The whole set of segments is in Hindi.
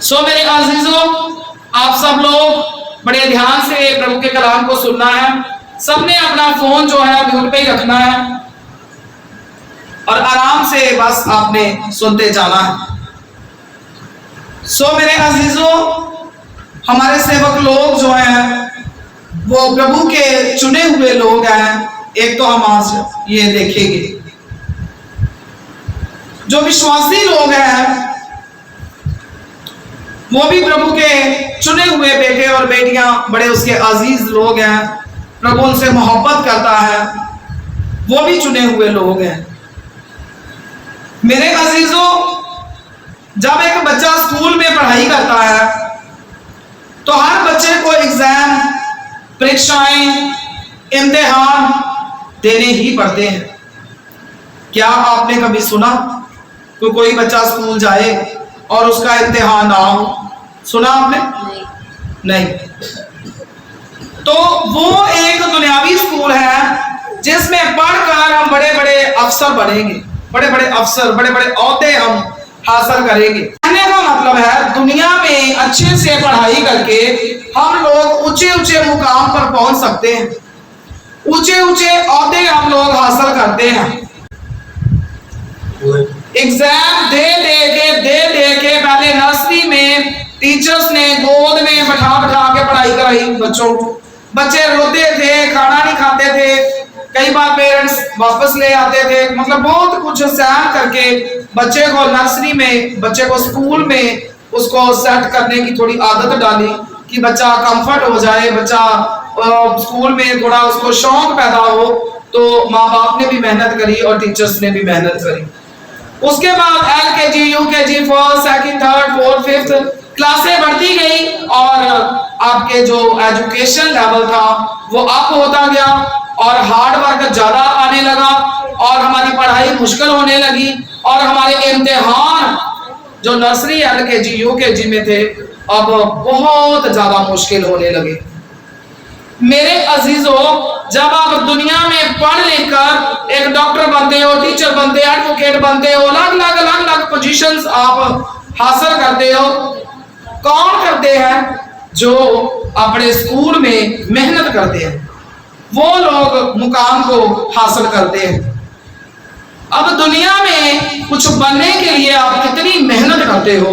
मेरे अजीजों, आप सब लोग बड़े ध्यान से प्रभु के कलाम को सुनना है। सबने अपना फोन जो है म्यूट पे ही रखना है और आराम से बस आपने सुनते जाना है। मेरे अजीजों, हमारे सेवक लोग जो हैं वो प्रभु के चुने हुए लोग हैं। एक तो हम आज ये देखेंगे, जो विश्वासी लोग हैं वो भी प्रभु के चुने हुए बेटे और बेटियां, बड़े उसके अजीज लोग हैं। प्रभु उनसे मोहब्बत करता है, वो भी चुने हुए लोग हैं। मेरे अजीजों, जब एक बच्चा स्कूल में पढ़ाई करता है तो हर बच्चे को एग्जाम, परीक्षाएं, इम्तिहान देने ही पड़ते हैं। क्या आपने कभी सुना कि कोई बच्चा स्कूल जाए और उसका इम्तिहान ना हो? सुना आपने? नहीं। तो वो एक दुनियावी स्कूल है जिसमें पढ़कर हम बड़े बड़े अफसर बनेंगे, बड़े बड़े अफसर, बड़े बड़े ओहदे हम हासिल करेंगे। कहने का मतलब है दुनिया में अच्छे से पढ़ाई करके हम लोग ऊंचे ऊंचे मुकाम पर पहुंच सकते हैं, ऊंचे ऊंचे ओहदे हम लोग हासिल करते हैं। एग्जाम दे दे के पहले नर्सरी में टीचर्स ने गोद में बैठा के पढ़ाई कराई बच्चों को। बच्चे रोते थे, खाना नहीं खाते थे, कई बार पेरेंट्स वापस ले आते थे। मतलब बहुत कुछ सहन करके बच्चे को नर्सरी में, बच्चे को स्कूल में उसको सेट करने की थोड़ी आदत डाली कि बच्चा कंफर्ट हो जाए, बच्चा स्कूल में थोड़ा उसको शौक पैदा हो। तो माँ बाप ने भी मेहनत करी और टीचर्स ने भी मेहनत करी। उसके बाद LKG, UKG, first, second, third, fourth, fifth क्लासें बढ़ती गई और आपके जो एजुकेशन लेवल था वो अप होता गया और हार्ड वर्क ज्यादा आने लगा और हमारी पढ़ाई मुश्किल होने लगी और हमारे इम्तिहान जो नर्सरी, LKG, UKG में थे अब बहुत ज्यादा मुश्किल होने लगे। मेरे अजीजों, जब आप दुनिया में पढ़ लिख कर एक डॉक्टर बनते हो, टीचर बनते हो, एडवोकेट बनते हो, अलग अलग पोजीशंस आप हासिल करते हो, कौन करते हैं? जो अपने स्कूल में मेहनत करते हैं, वो लोग मुकाम को हासिल करते हैं। अब दुनिया में कुछ बनने के लिए आप कितनी मेहनत करते हो,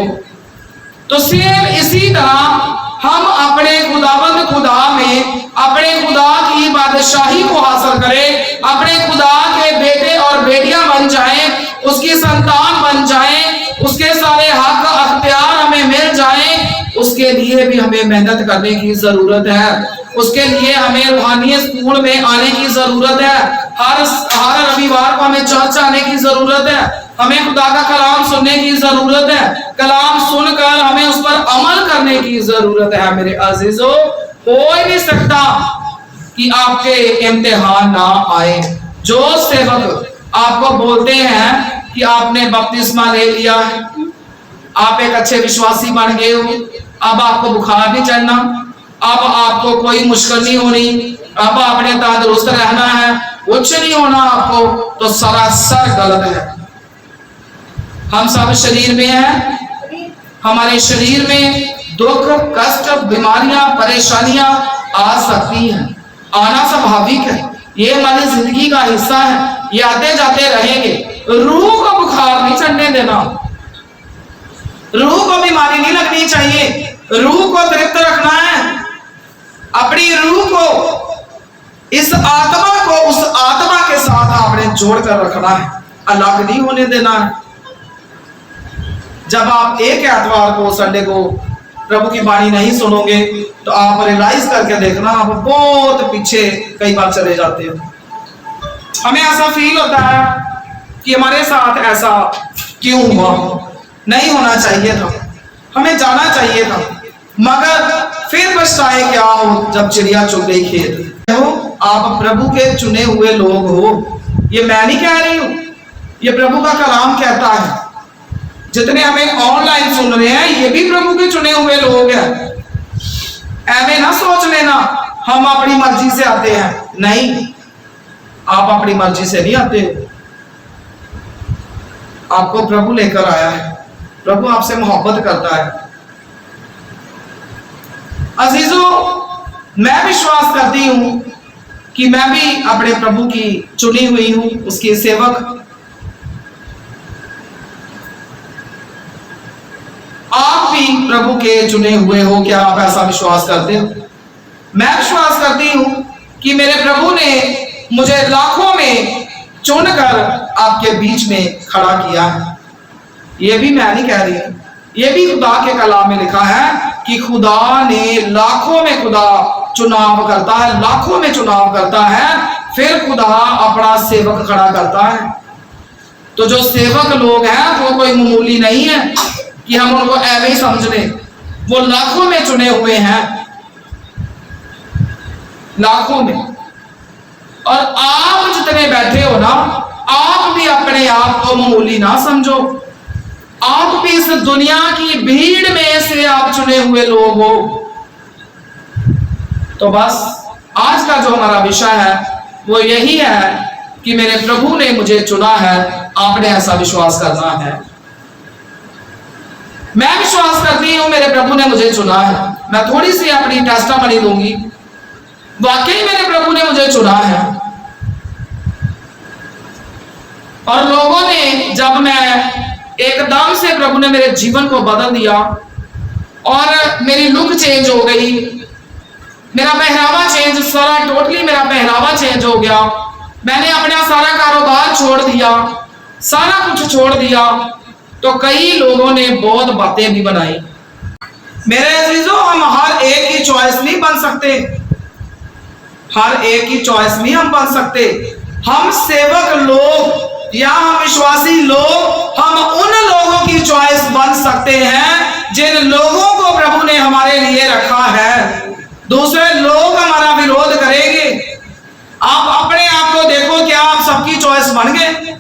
तो सेम इसी तरह हम अपने खुदाबंद खुदा में अपने खुदा की बादशाही को हासिल करें, अपने खुदा के बेटे और बेटियां बन जाएं, उसकी संतान बन जाएं, उसके सारे हक अख्तियार हमें मिल जाएं। उसके लिए भी हमें मेहनत करने की जरूरत है। उसके लिए हमें रूहानी स्कूल में आने की जरूरत है। हर रविवार को हमें चर्च आने की जरूरत है। हमें खुदा का कलाम सुनने की जरूरत है। कलाम सुनकर हमें उस पर अमल करने की जरूरत है। मेरे अजीजों, हो ही नहीं सकता कि आपके इम्तिहान ना आए। जो सेवक आपको बोलते हैं कि आपने बपतिस्मा ले लिया है, आप एक अच्छे विश्वासी बन गए हो, अब आपको बुखार नहीं चढ़ना, अब आपको कोई मुश्किल नहीं होनी, अब आपने तंदुरुस्त रहना है, कुछ नहीं होना आपको, तो सरासर गलत है। हम सब शरीर में हैं, हमारे शरीर में दुख, कष्ट, बीमारियां, परेशानियां आ सकती हैं, आना स्वाभाविक है, ये हमारी जिंदगी का हिस्सा है, ये आते जाते रहेंगे। रूह को बुखार नहीं चढ़ने देना, रूह को बीमारी नहीं लगनी चाहिए, रूह को तृप्त रखना है। अपनी रूह को, इस आत्मा को उस आत्मा के साथ आपने जोड़कर रखना है, अलग नहीं होने देना है। जब आप एक एतवार को, संडे को प्रभु की वाणी नहीं सुनोगे तो आप रियलाइज करके देखना आप बहुत पीछे कई बार चले जाते हो। हमें ऐसा फील होता है कि हमारे साथ ऐसा क्यों हुआ, नहीं होना चाहिए था, हमें जाना चाहिए था, मगर फिर पछताए क्या हो जब चिड़िया चुग गई खेत हो। आप प्रभु के चुने हुए लोग हो, ये मैं नहीं कह रही हूं, ये प्रभु का कलाम कहता है। जितने हमें ऑनलाइन सुन रहे हैं ये भी प्रभु के चुने हुए लोग हैं। ऐਵੇਂ ना सोच लेना हम अपनी मर्जी से आते हैं, नहीं, आप अपनी मर्जी से नहीं आते हो, आपको प्रभु लेकर आया है। प्रभु आपसे मोहब्बत करता है, अजीजों, मैं विश्वास करती हूं कि मैं भी अपने प्रभु की चुनी हुई हूं, उसके सेवक। आप भी प्रभु के चुने हुए हो, क्या आप ऐसा विश्वास करते हो? मैं विश्वास करती हूं कि मेरे प्रभु ने मुझे लाखों में चुनकर आपके बीच में खड़ा किया है। ये भी मैं नहीं कह रही, ये भी खुदा के कलाम में लिखा है कि खुदा ने लाखों में खुदा चुनाव करता है, लाखों में चुनाव करता है, फिर खुदा अपना सेवक खड़ा करता है। तो जो सेवक लोग हैं वो कोई मामूली नहीं है कि हम उनको ऐसे ही समझ लें। वो लाखों में चुने हुए हैं, लाखों में। और आप जितने बैठे हो ना, आप भी अपने आप को मामूली ना समझो। आप भी इस दुनिया की भीड़ में से आप चुने हुए लोग हो। तो बस आज का जो हमारा विषय है वो यही है कि मेरे प्रभु ने मुझे चुना है। आपने ऐसा विश्वास करना है। मैं विश्वास करती हूं मेरे प्रभु ने मुझे चुना है। मैं थोड़ी सी अपनी टेस्टामनी दूंगी। वाकई मेरे प्रभु ने मुझे चुना है। और लोगों ने, जब मैं एकदम से प्रभु ने मेरे जीवन को बदल दिया और मेरी लुक चेंज हो गई, मेरा पहरावा चेंज, सारा टोटली मेरा पहरावा चेंज हो गया। मैंने अपना सारा कारोबार छोड़ दिया, सारा कुछ छोड़ दिया, तो कई लोगों ने बहुत बातें भी बनाई। मेरे अजीजों, हम हर एक की चॉइस नहीं बन सकते, हर एक की चॉइस नहीं हम बन सकते। हम सेवक लोग या हम विश्वासी लोग, हम उन लोगों की चॉइस बन सकते हैं जिन लोगों को प्रभु ने हमारे लिए रखा है। दूसरे लोग हमारा विरोध करेंगे। आप अपने आप को देखो, क्या आप सबकी चॉइस बन गए?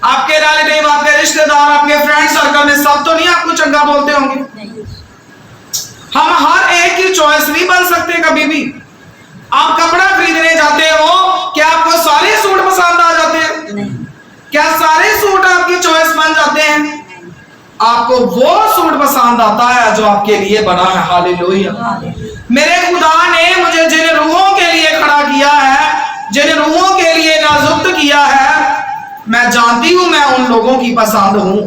आपके रिलेटिव, आपके रिश्तेदार, आपके फ्रेंड सर्कल में सब तो नहीं आपको चंगा बोलते होंगे। हम हर एक की चॉइस नहीं बन सकते कभी भी। आप कपड़ा खरीदने जाते हो, क्या आपको सारे सूट पसंद आ जाते हैं? नहीं। क्या सारे सूट आपकी चॉइस बन जाते हैं? आपको वो सूट पसंद आता है जो आपके लिए बना है। हालेलुया। मेरे खुदा ने मुझे जिन रूहों के लिए खड़ा किया है, जिन रूहों के लिए नाजुक्त किया है, मैं जानती हूं मैं उन लोगों की पसंद हूं।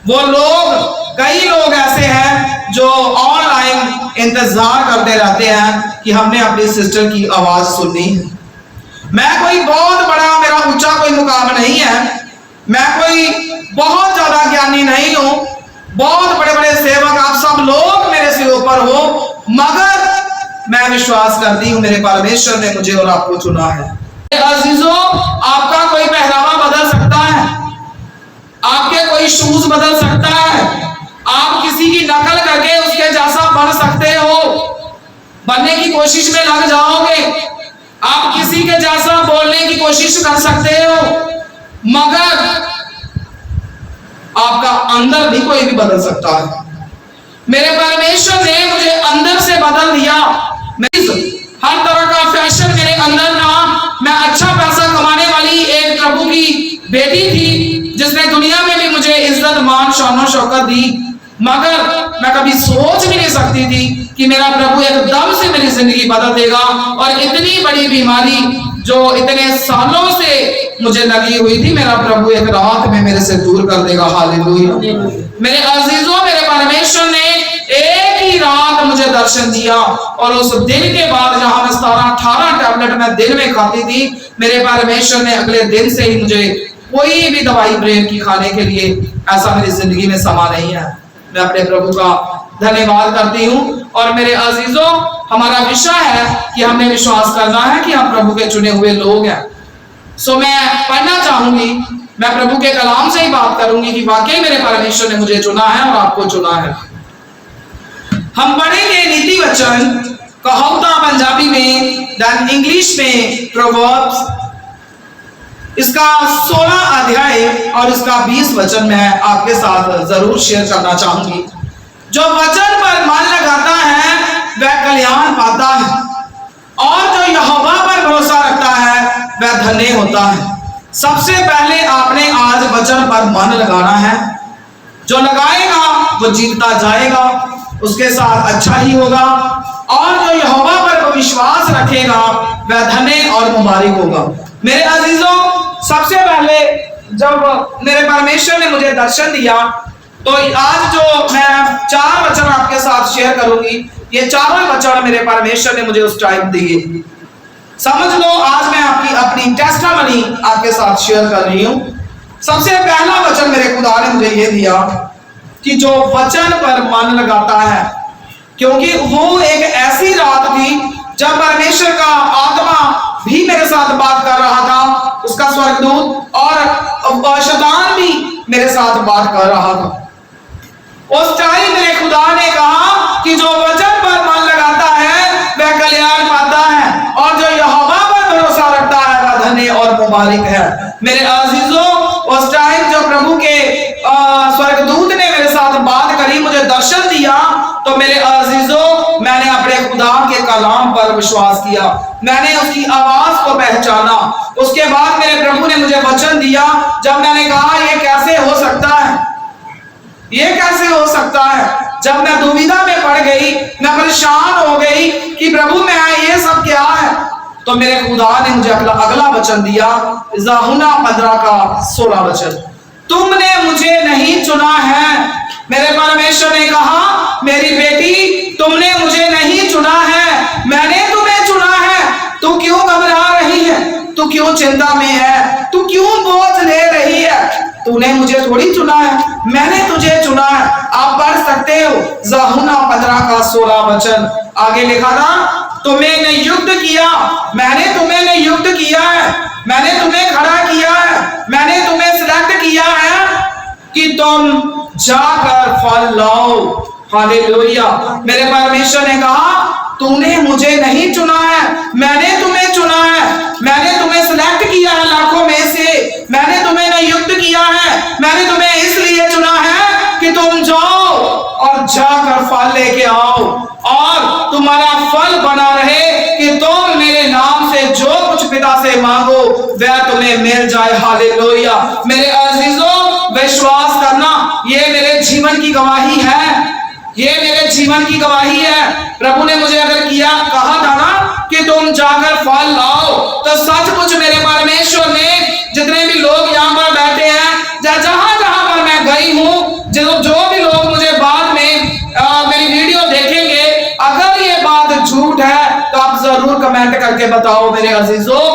वो लोग, कई लोग ऐसे हैं जो ऑनलाइन इंतजार करते रहते हैं कि हमने अपनी सिस्टर की आवाज सुननी है। मैं कोई बहुत बड़ा, मेरा ऊंचा कोई मुकाम नहीं है, मैं कोई बहुत ज्यादा ज्ञानी नहीं हूं, बहुत बड़े बड़े सेवक आप सब लोग मेरे से ऊपर हो, मगर मैं विश्वास करती हूं मेरे परमेश्वर ने मुझे और आपको चुना है। अजीजों, आपका कोई पहनावा बदल सकता है, आपके कोई शूज बदल सकता है, आप किसी की नकल करके उसके जैसा बन सकते हो, बनने की कोशिश में लग जाओगे, आप किसी के जैसा बोलने की कोशिश कर सकते हो, मगर आपका अंदर भी कोई भी बदल सकता है। मेरे परमेश्वर ने मुझे अंदर से बदल दिया। हर तरह का फैशन मेरे अंदर था। मैं अच्छा पैसा कमाने वाली एक प्रभु की बेटी थी जिसने दुनिया में भी मुझे इज्जत, मान, शान और शौकत दी, मगर मैं कभी सोच भी नहीं सकती थी कि मेरा प्रभु एकदम से मेरी जिंदगी बदल देगा और इतनी बड़ी बीमारी जो इतने सालों से मुझे लगी हुई थी, मेरा प्रभु एक रात में मेरे से दूर कर देगा। हालेलुया। मेरे अजीजों, मेरे परमेश्वर ने एक ही रात मुझे दर्शन दिया और उस दिन के बाद जहां मैं 17-18 टैबलेट मैं दिन में खाती थी, मेरे परमेश्वर ने अगले दिन से ही मुझे कोई भी दवाई ब्रेन की खाने के लिए ऐसा मेरी जिंदगी में समा नहीं है। मैं अपने प्रभु का धन्यवाद करती हूँ। और मेरे अजीजों, हमारा विषय है कि हमने विश्वास करना है कि हम प्रभु के चुने हुए लोग हैं। सो मैं पढ़ना चाहूंगी, मैं प्रभु के कलाम से ही बात करूंगी कि वाकई मेरे परमेश्वर ने मुझे चुना है और आपको चुना है। हम पढ़ेंगे नीति वचन, कहावता पंजाबी में, देन इंग्लिश में प्रोवर्ब्स, इसका 16 अध्याय और इसका 20 वचन मैं आपके साथ जरूर शेयर करना चाहूंगी। जो वचन पर मन लगाता है वह कल्याण पाता है, और जो यहोवा पर भरोसा रखता है वह धन्य होता है। सबसे पहले आपने आज वचन पर मन लगाना है। जो लगाएगा वो जीतता जाएगा, उसके साथ अच्छा ही होगा और जो यहोवा पर विश्वास रखेगा वह धन्य और मुबारक होगा। मेरे अजीजों, सबसे पहले जब मेरे परमेश्वर ने मुझे दर्शन दिया तो आज जो मैं 4 वचन आपके साथ शेयर करूंगी, ये चारों वचन मेरे परमेश्वर ने मुझे उस टाइम दिए। समझ लो, आज मैं अपनी टेस्टामनी आपके साथ शेयर कर रही हूं। सबसे पहला वचन मेरे खुदा ने मुझे ये दिया कि जो वचन पर मन लगाता है, क्योंकि वो एक ऐसी रात थी जब परमेश्वर का आत्मा भी मेरे साथ बात कर रहा था, उसका स्वर्गदूत, और शैतान भी मेरे साथ बात कर रहा था। उस टाइम मेरे खुदा ने कहा कि जो वचन पर मन लगाता है वह कल्याण पाता है, और जो यहोवा पर भरोसा रखता है वह धन्य और मुबारक है। मेरे अजीजों, उस टाइम जो प्रभु के स्वर्गदूत ने मेरे साथ बात करी, मुझे दर्शन दिया, तो मेरे अजीजों मैंने अपने खुदा के कलाम पर विश्वास किया, मैंने उसकी आवाज को पहचाना। उसके बाद मेरे प्रभु ने मुझे वचन दिया, जब मैंने कहा ये कैसे हो सकता है, ये कैसे हो सकता है, जब मैं दुविधा में पड़ गई, मैं परेशान हो गई कि प्रभु मैं ये सब क्या है, तो मेरे खुदा ने मुझे अगला वचन दिया, ज़हूना 15 का 16 वचन, तुमने मुझे नहीं चुना है। मेरे परमेश्वर ने कहा, मेरी बेटी तुमने मुझे नहीं चुना है, मैंने तुम्हें चुना है। तू क्यों घबरा रही है, तू क्यों चिंता में है, तू क्यों बोझ ले रही है, तूने मुझे थोड़ी चुना है, मैंने तुझे चुना है। आप पढ़ सकते हो ज़हूना 15 का 16 वचन। आगे लिखा था, तुम्हें नियुक्त किया, मैंने तुम्हें नियुक्त किया है, मैंने तुम्हें खड़ा किया है, मैंने तुम्हें सिलेक्ट किया है कि तुम जाकर फल लाओ। हालेलुया। मेरे परमेश्वर ने कहा, तूने मुझे नहीं चुना है, मैंने तुम्हें चुना है, मैंने तुम्हें सिलेक्ट किया है लाखों में से, मैंने तुम्हें नियुक्त किया है, मैंने तुम्हें इसलिए चुना है कि तुम जाओ और जाकर फल लेके आओ, और तुम्हारा फल बना रहे कि तुम मेरे नाम से जो कुछ पिता से मांगो वह तुम्हें मिल जाए। हालेलुया। मेरे अजीजों, विश्वास करना ये मेरे जीवन की गवाही है, ये मेरे जीवन की गवाही है। प्रभु ने मुझे अगर कहा था ना कि तुम जाकर फल लाओ, तो सचमुच मेरे परमेश्वर ने जितने भी लोग यहाँ पर बैठे हैं, जहां जहां पर मैं गई हूँ, जो भी लोग मुझे बाद में मेरी वीडियो देखेंगे, अगर ये बात झूठ है तो आप जरूर कमेंट करके बताओ मेरे अजीजों,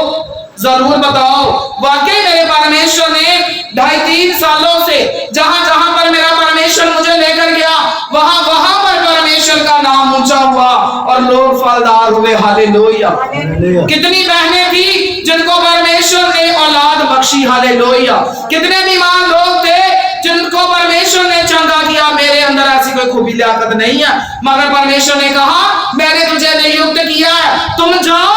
जरूर बताओ। वाकई मेरे परमेश्वर ने 2.5-3 सालों से जहां जहां पर मेरा परमेश्वर मुझे लेकर गया, वहां वहां पर परमेश्वर का नाम ऊंचा हुआ और लोग फलदार हुए। हालेलुया। कितनी बहनें थी जिनको परमेश्वर ने औलाद बख्शी। हालेलुया। कितने बीमार लोग थे जिनको परमेश्वर ने चंगा किया। मेरे अंदर ऐसी कोई खूबी लियाकत नहीं है, मगर परमेश्वर ने कहा, मैंने तुझे नियुक्त किया है, तुम जाओ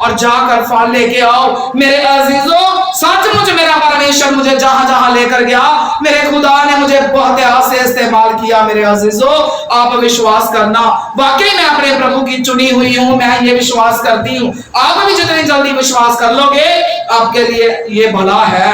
और जाकर फल लेके आओ। मेरे अजीजों, सचमुच मेरा परमेश्वर मुझे जहां जहां लेकर गया, मेरे खुदा ने मुझे बहुत ध्यान से इस्तेमाल किया। मेरे अजीजों, आप विश्वास करना, वाकई मैं अपने प्रभु की चुनी हुई हूं, मैं ये विश्वास करती हूं। आप भी जितनी जल्दी विश्वास कर लोगे आपके लिए ये भला है,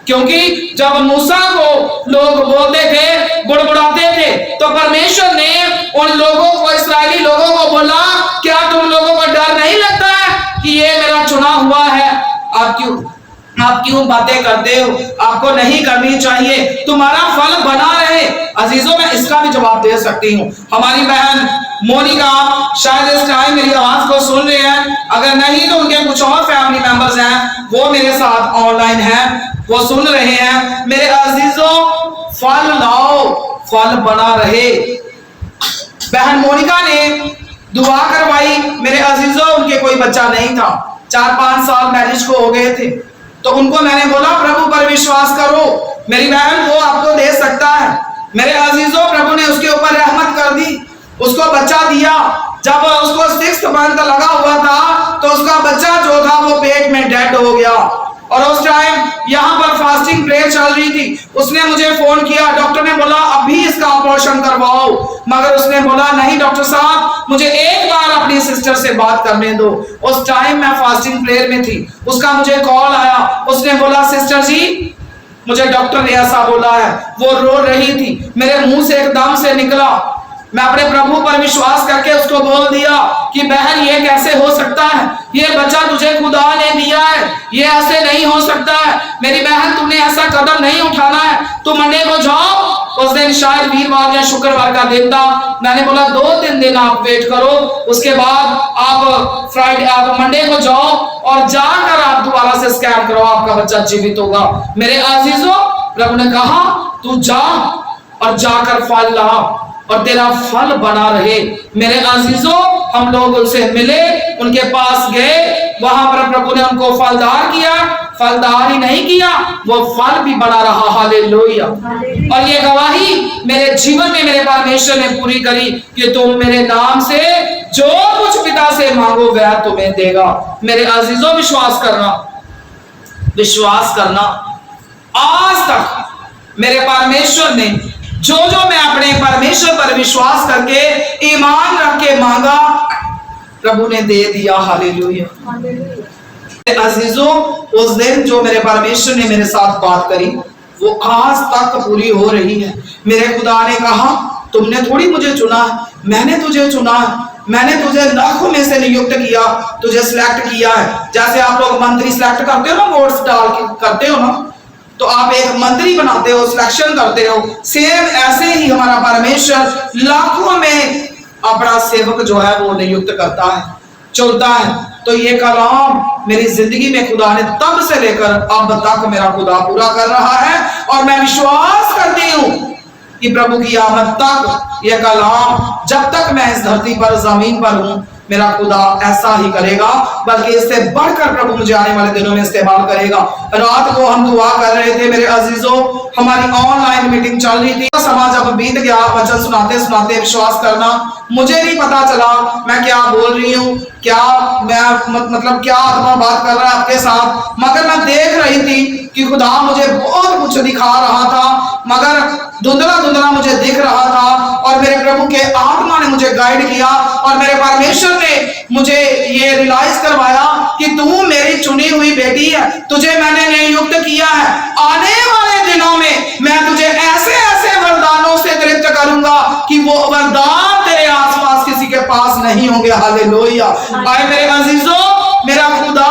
क्योंकि जब मूसा को लोग बोलते थे, बुड़बुड़ाते थे, तो परमेश्वर ने उन लोगों को, इस्राएली लोगों को बोला, क्या तुम लोगों को डर नहीं लगता है कि ये मेरा चुना हुआ है? आप क्यों बातें करते हो? आपको नहीं करनी चाहिए, तुम्हारा फल बना रहे। अजीजों, मैं इसका भी जवाब दे सकती हूँ। हमारी बहन मोनिका शायद इस टाइम मेरी आवाज को सुन रहे हैं, अगर नहीं तो उनके कुछ और फैमिली मेंबर्स हैं, वो मेरे साथ ऑनलाइन हैं, वो सुन रहे हैं। मेरे अजीजों, फल लाओ, फल बना रहे। बहन मोनिका ने दुआ करवाई। मेरे अजीजों, उनके कोई बच्चा नहीं था, 4-5 साल मैरिज को हो गए थे, तो उनको मैंने बोला, प्रभु पर विश्वास करो, मेरी बहन वो आपको दे सकता है। मेरे अजीजों, प्रभु ने उसके ऊपर रहमत कर दी, उसको बच्चा दिया। जब उसको 6th मंथ लगा हुआ था तो उसका बच्चा जो था वो पेट में डेड हो गया। और उस टाइम यहाँ पर फास्टिंग प्रेयर चल रही थी। उसने मुझे फोन किया, डॉक्टर ने बोला अभी इसका ऑपरेशन करवाओ, मगर उसने बोला नहीं डॉक्टर साहब, मुझे एक बार अपनी सिस्टर से बात करने दो। उस टाइम मैं फास्टिंग प्रेयर में थी, उसका मुझे कॉल आया, उसने बोला सिस्टर जी, मुझे डॉक्टर ने ऐसा बोला है। वो रो रही थी, मेरे मुंह से एकदम से निकला, मैं अपने प्रभु पर विश्वास करके उसको बोल दिया कि बहन ये कैसे हो सकता है, ये बच्चा तुझे खुदा ने दिया है, ये ऐसे नहीं हो सकता है। मेरी बहन तुमने ऐसा कदम नहीं उठाना है, तुम मंडे को जाओ। उस दिन शायद वीरवार या शुक्रवार का दिन था। मैंने बोला 2-3 दिन आप वेट करो, उसके बाद आप मंडे को जाओ और जाकर आप दोबारा से स्कैन करो, आपका बच्चा जीवित होगा। मेरे अजीजों, प्रभु ने कहा तू जा और जाकर फल ला और तेरा फल बना रहे। मेरे अजीजों, हम लोग उनसे मिले, उनके पास गए, वहां पर प्रभु ने उनको फलदार किया। फलदार ही नहीं किया, वो फल भी बना रहा। हालेलुया। और ये गवाही मेरे जीवन में मेरे परमेश्वर ने पूरी करी कि तुम मेरे नाम से जो कुछ पिता से मांगो वह तुम्हें देगा। मेरे अजीजों, विश्वास करना आज तक मेरे परमेश्वर ने जो मैं अपने परमेश्वर पर विश्वास करके ईमान रख के मांगा, प्रभु ने दे दिया। हालेलुया। अजीजों, उस दिन जो मेरे परमेश्वर ने मेरे साथ बात करी वो आज तक पूरी हो रही है। मेरे खुदा ने कहा तुमने थोड़ी मुझे चुना, मैंने तुझे चुना, मैंने तुझे लाखों में से नियुक्त किया, तुझे सिलेक्ट किया है। जैसे आप लोग मंत्री सिलेक्ट करते हो ना, वोट्स डाल के करते हो ना, तो आप एक मंत्री बनाते हो, सिलेक्शन करते हो। सेम ऐसे ही हमारा परमेश्वर लाखों में अपना सेवक जो है वो नियुक्त करता है, चुनता है। तो ये कलाम मेरी जिंदगी में खुदा ने तब से लेकर अब तक मेरा खुदा पूरा कर रहा है। और मैं विश्वास करती हूं कि प्रभु की आमद तक ये कलाम, जब तक मैं इस धरती पर, जमीन पर हूं, मेरा खुदा ऐसा ही करेगा, बल्कि इससे बढ़कर प्रभु मुझे आने वाले दिनों में इस्तेमाल करेगा। रात को हम दुआ कर रहे थे मेरे अजीजों, हमारी ऑनलाइन मीटिंग चल रही थी। समय जब बीत गया, वचन सुनाते सुनाते, विश्वास करना मुझे नहीं पता चला मैं क्या बोल रही हूँ, क्या मैं मतलब क्या आत्मा बात कर रहा है आपके साथ, मगर मैं देख रही थी कि खुदा मुझे बहुत कुछ दिखा रहा था, मगर धुंधला धुंधला मुझे दिख रहा था। और मेरे प्रभु के आत्मा ने मुझे गाइड किया और मेरे परमेश्वर ने मुझे ये रियलाइज करवाया कि तू मेरी चुनी हुई बेटी है, तुझे मैंने नियुक्त किया है। आने वाले दिनों में मैं तुझे ऐसे ऐसे वरदानों से तृप्त करूंगा कि वो वरदान तेरे आसपास किसी के पास नहीं होंगे। हालेलुया। आए मेरे अजीजों, मेरा खुदा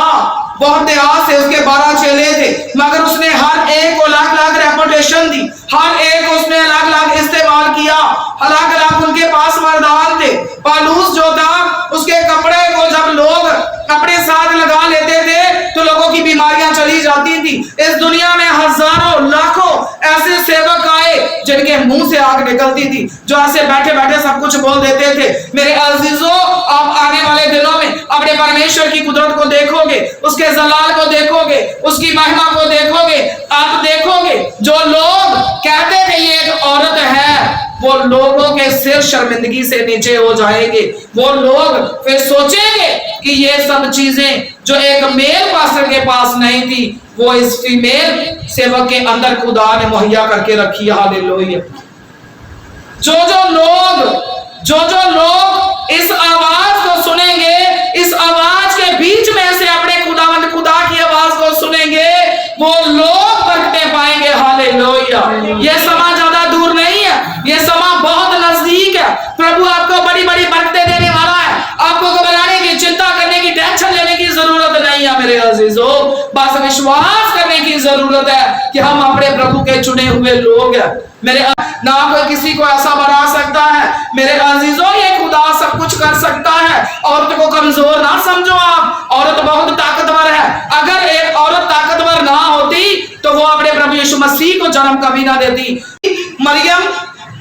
बहुत ध्यान से, उसके 12 चेले थे, मगर उसने हर एक को अलग अलग रेपुटेशन दी, हर एक को उसने अलग अलग इस्तेमाल किया, अलग अलग उनके पास वरदान थे। पौलुस जो था, उसके कपड़े को जब लोग अपने साथ लगा लेते थे तो लोगों की बीमारियां चली जाती थी। इस दुनिया में हजारों लाखों ऐसे सेवक आए जिनके मुंह से आग निकलती थी, जो ऐसे बैठे बैठे सब कुछ बोल देते थे। मेरे अजीजों, आप आने वाले दिनों में अपने परमेश्वर की कुदरत को देखोगे, उसके जलाल को देखोगे, उसकी महिमा को देखोगे। आप देखोगे जो लोग कहते थे ये एक औरत है, वो लोगों के सिर शर्मिंदगी से नीचे हो जाएंगे। वो लोग फिर सोचेंगे कि ये सब चीजें जो एक मेल पास्टर के पास नहीं थी, वो इस फीमेल सेवक के अंदर खुदा ने मुहैया करके रखी। हालेलुया। जो लोग इस आवाज को सुनेंगे, इस आवाज के बीच में से अपने खुदा की आवाज को सुनेंगे, वो लोग बरकतें पाएंगे। हालेलुया। ये समा ज्यादा दूर नहीं है, ये समा बहुत नजदीक है। प्रभु आपको बड़ी बड़ी बरकतें देने वाला है। आपको घबराने की, चिंता करने की, टेंशन लेने की जरूरत नहीं है मेरे अजीजों। बस विश्वास करने की जरूरत है कि हम अपने प्रभु के चुने हुए लोग हैं। मेरे ना कोई किसी को ऐसा बना सकता है। मेरे अजीजों, ये खुदा सब कुछ कर सकता है। औरत को कमजोर ना समझो आप, औरत बहुत ताकतवर है। अगर एक औरत ताकतवर ना होती तो वो अपने प्रभु यीशु मसीह को जन्म कभी ना देती। मरियम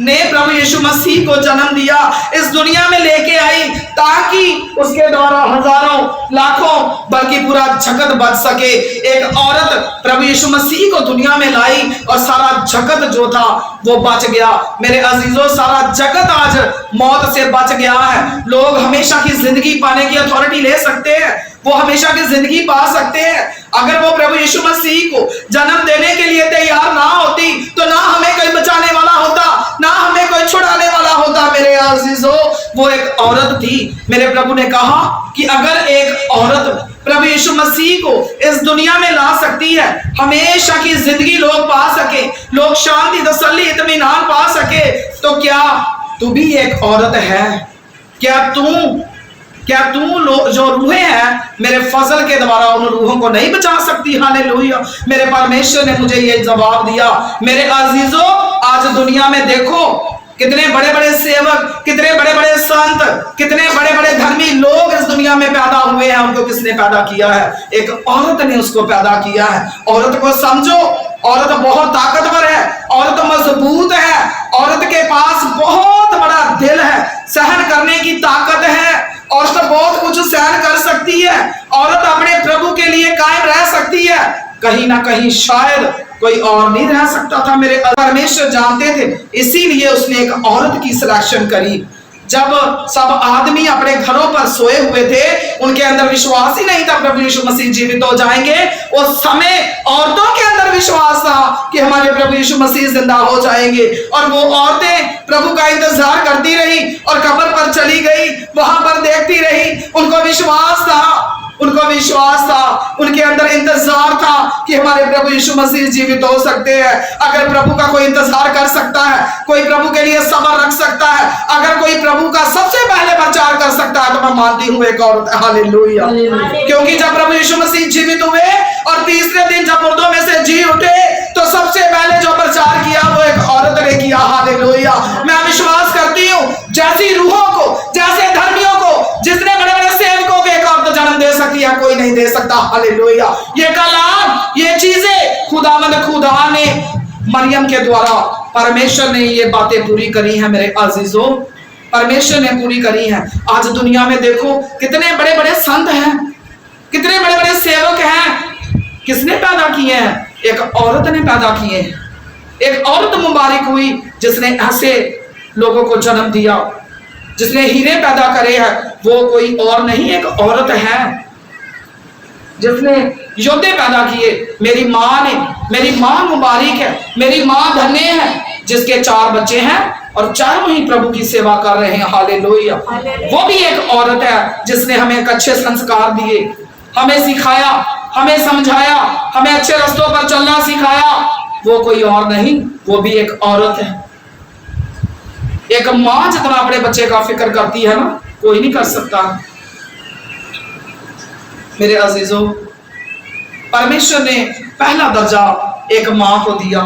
ने प्रभु यीशु मसीह को जन्म दिया, इस दुनिया में लेके आई, ताकि उसके द्वारा हजारों लाखों बल्कि पूरा जगत बच सके। एक औरत प्रभु यीशु मसीह को दुनिया में लाई और सारा जगत जो था वो बच गया। मेरे अजीजों, सारा जगत आज मौत से बच गया है। लोग हमेशा की जिंदगी पाने की अथॉरिटी ले सकते हैं, वो हमेशा की जिंदगी पा सकते हैं। अगर वो प्रभु यीशु मसीह को जन्म देने के लिए तैयार ना होती तो ना हमें कोई बचाने वाला होता, ना हमें कोई छुड़ाने वाला होता। मेरे अजीजों, वो एक औरत थी। मेरे प्रभु ने कहा कि अगर एक औरत प्रभु यीशु मसीह को इस दुनिया में ला सकती है, हमेशा की जिंदगी लोग पा सके, लोग शांति, तसल्ली, इत्मीनान पा सके, तो क्या तू भी एक औरत है। क्या तू जो रूहें हैं मेरे फजल के द्वारा उन रूहों को नहीं बचा सकती? हालेलुया। मेरे परमेश्वर ने मुझे ये जवाब दिया। मेरे अजीजों, आज दुनिया में देखो कितने बड़े बड़े सेवक, कितने बड़े बड़े संत, कितने बड़े बड़े धर्मी लोग इस दुनिया में पैदा हुए हैं। उनको किसने पैदा किया है? एक औरत ने उसको पैदा किया है। औरत को समझो, औरत बहुत ताकतवर है, औरत मजबूत है, औरत के पास बहुत बड़ा दिल है, सहन करने की ताकत है, औरत बहुत कुछ सहन कर सकती है। औरत अपने प्रभु के लिए कायम रह सकती है। कहीं ना कहीं शायद कोई और नहीं रह सकता था। मेरे परमेश्वर जानते थे, इसीलिए उसने एक औरत की सिलेक्शन करी। जब सब आदमी अपने घरों पर सोए हुए थे, उनके अंदर विश्वास ही नहीं था प्रभु यीशु मसीह जीवित हो जाएंगे। उस समय औरतों के अंदर विश्वास था कि हमारे प्रभु यीशु मसीह जिंदा हो जाएंगे। और वो औरतें प्रभु का इंतजार करती रही और कब्र पर चली गई, वहां पर देखती रही। उनको विश्वास था, उनके अंदर इंतजार था कि हमारे प्रभु यीशु मसीह जीवित हो सकते हैं। अगर प्रभु का कोई इंतजार कर सकता है, कोई प्रभु के लिए सब्र रख सकता है, अगर कोई प्रभु का सबसे पहले प्रचार कर सकता है, तो मैं मानती हूँ एक औरत। हालेलुया। क्योंकि जब प्रभु यीशु मसीह जीवित हुए और तीसरे दिन जब मुर्दों में से जी उठे, तो सबसे पहले जो प्रचार किया वो एक औरत ने किया। हालेलुया। मैं विश्वास करती हूँ जैसी रूहों को, जैसे धर्मियों को, जितने बड़े बड़े सेवकों को एक औरत जन्म दे सकती है, कोई नहीं दे सकता। हालेलुया। ये कलाम, ये चीजें खुदा ने मरियम के द्वारा, परमेश्वर ने ये बातें पूरी करी हैं। मेरे अजीजों, परमेश्वर ने पूरी करी हैं। आज दुनिया में देखो कितने बड़े बड़े संत हैं, कितने बड़े बड़े सेवक हैं। किसने पैदा किए हैं? एक औरत ने पैदा किए हैं। एक औरत मुबारक हुई जिसने ऐसे लोगों को जन्म दिया, जिसने हीरे पैदा करे हैं। वो कोई और नहीं, एक औरत है जिसने योद्धे पैदा किए। मेरी माँ मुबारक है, मेरी माँ धन्य है जिसके 4 बच्चे हैं और चारों ही प्रभु की सेवा कर रहे हैं। हालेलुया। वो भी एक औरत है जिसने हमें एक अच्छे संस्कार दिए, हमें सिखाया, हमें समझाया, हमें अच्छे रास्तों पर चलना सिखाया। वो कोई और नहीं, वो भी एक औरत है। एक माँ जितना अपने बच्चे का फिक्र करती है ना, कोई नहीं कर सकता। मेरे अजीजों, परमेश्वर ने पहला दर्जा एक माँ को दिया।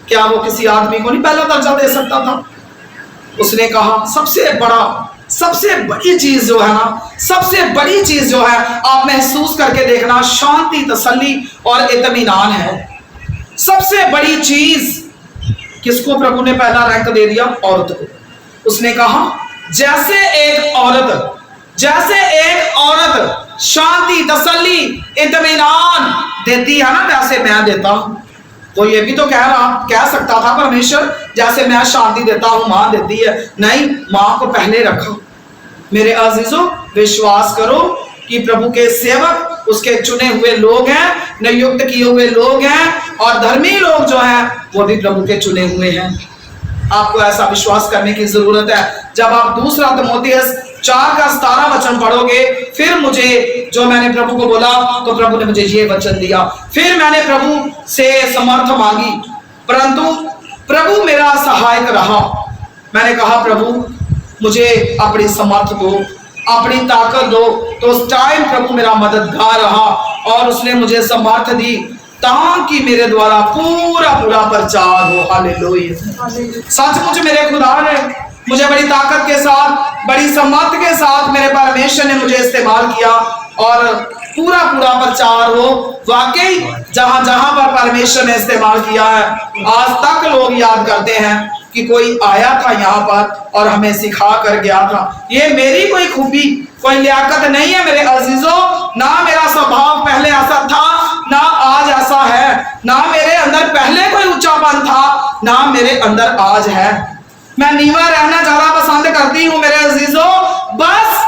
क्या वो किसी आदमी को नहीं पहला दर्जा दे सकता था? उसने कहा सबसे बड़ी चीज जो है ना, सबसे बड़ी चीज जो है, आप महसूस करके देखना, शांति, तसल्ली और इत्मीनान है। सबसे बड़ी चीज किसको प्रभु ने पहला रैंक दे दिया? औरत को। उसने कहा जैसे एक औरत शांति, तसल्ली, इत्मीनान देती है ना, वैसे मैं देता हूं। तो ये भी तो कह सकता था परमेश्वर, जैसे मैं शांति देता हूं मां देती है। नहीं, मां को पहले रखा। मेरे अजीजों, विश्वास करो कि प्रभु के सेवक उसके चुने हुए लोग हैं, नियुक्त किए हुए लोग हैं, और धर्मी लोग जो हैं वो भी प्रभु के चुने हुए हैं। आपको ऐसा विश्वास करने की जरूरत है। जब आप 2 तिमोथियस 4:17 पढ़ोगे, फिर मुझे जो मैंने प्रभु को बोला, तो प्रभु ने मुझे ये वचन दिया। फिर मैंने प्रभु से समर्थ मांगी, परंतु प्रभु मेरा सहायक रहा। मैंने कहा प्रभु मुझे अपनी समर्थ दो, अपनी ताकत दो। तो उस टाइम प्रभु मेरा मददगार रहा और उसने मुझे समर्थ दी ताकि मेरे द्वारा पूरा प्रचार हो। हालेलुया। सचमुच मेरे खुदा ने मुझे बड़ी ताकत के साथ, बड़ी समर्थ के साथ मेरे परमेश्वर ने मुझे इस्तेमाल किया और पूरा प्रचार हो। वाकई जहां जहां पर परमेश्वर ने इस्तेमाल किया है, आज तक लोग याद करते हैं कि कोई आया था यहाँ पर और हमें सिखा कर गया था। ये मेरी कोई खूबी, कोई लियाकत नहीं है मेरे अजीजों। ना मेरा स्वभाव पहले ऐसा था, ना आज ऐसा है। ना मेरे अंदर पहले कोई ऊंचापन था, ना मेरे अंदर आज है। मैं नीवा रहना ज्यादा पसंद करती हूँ मेरे अजीजों। बस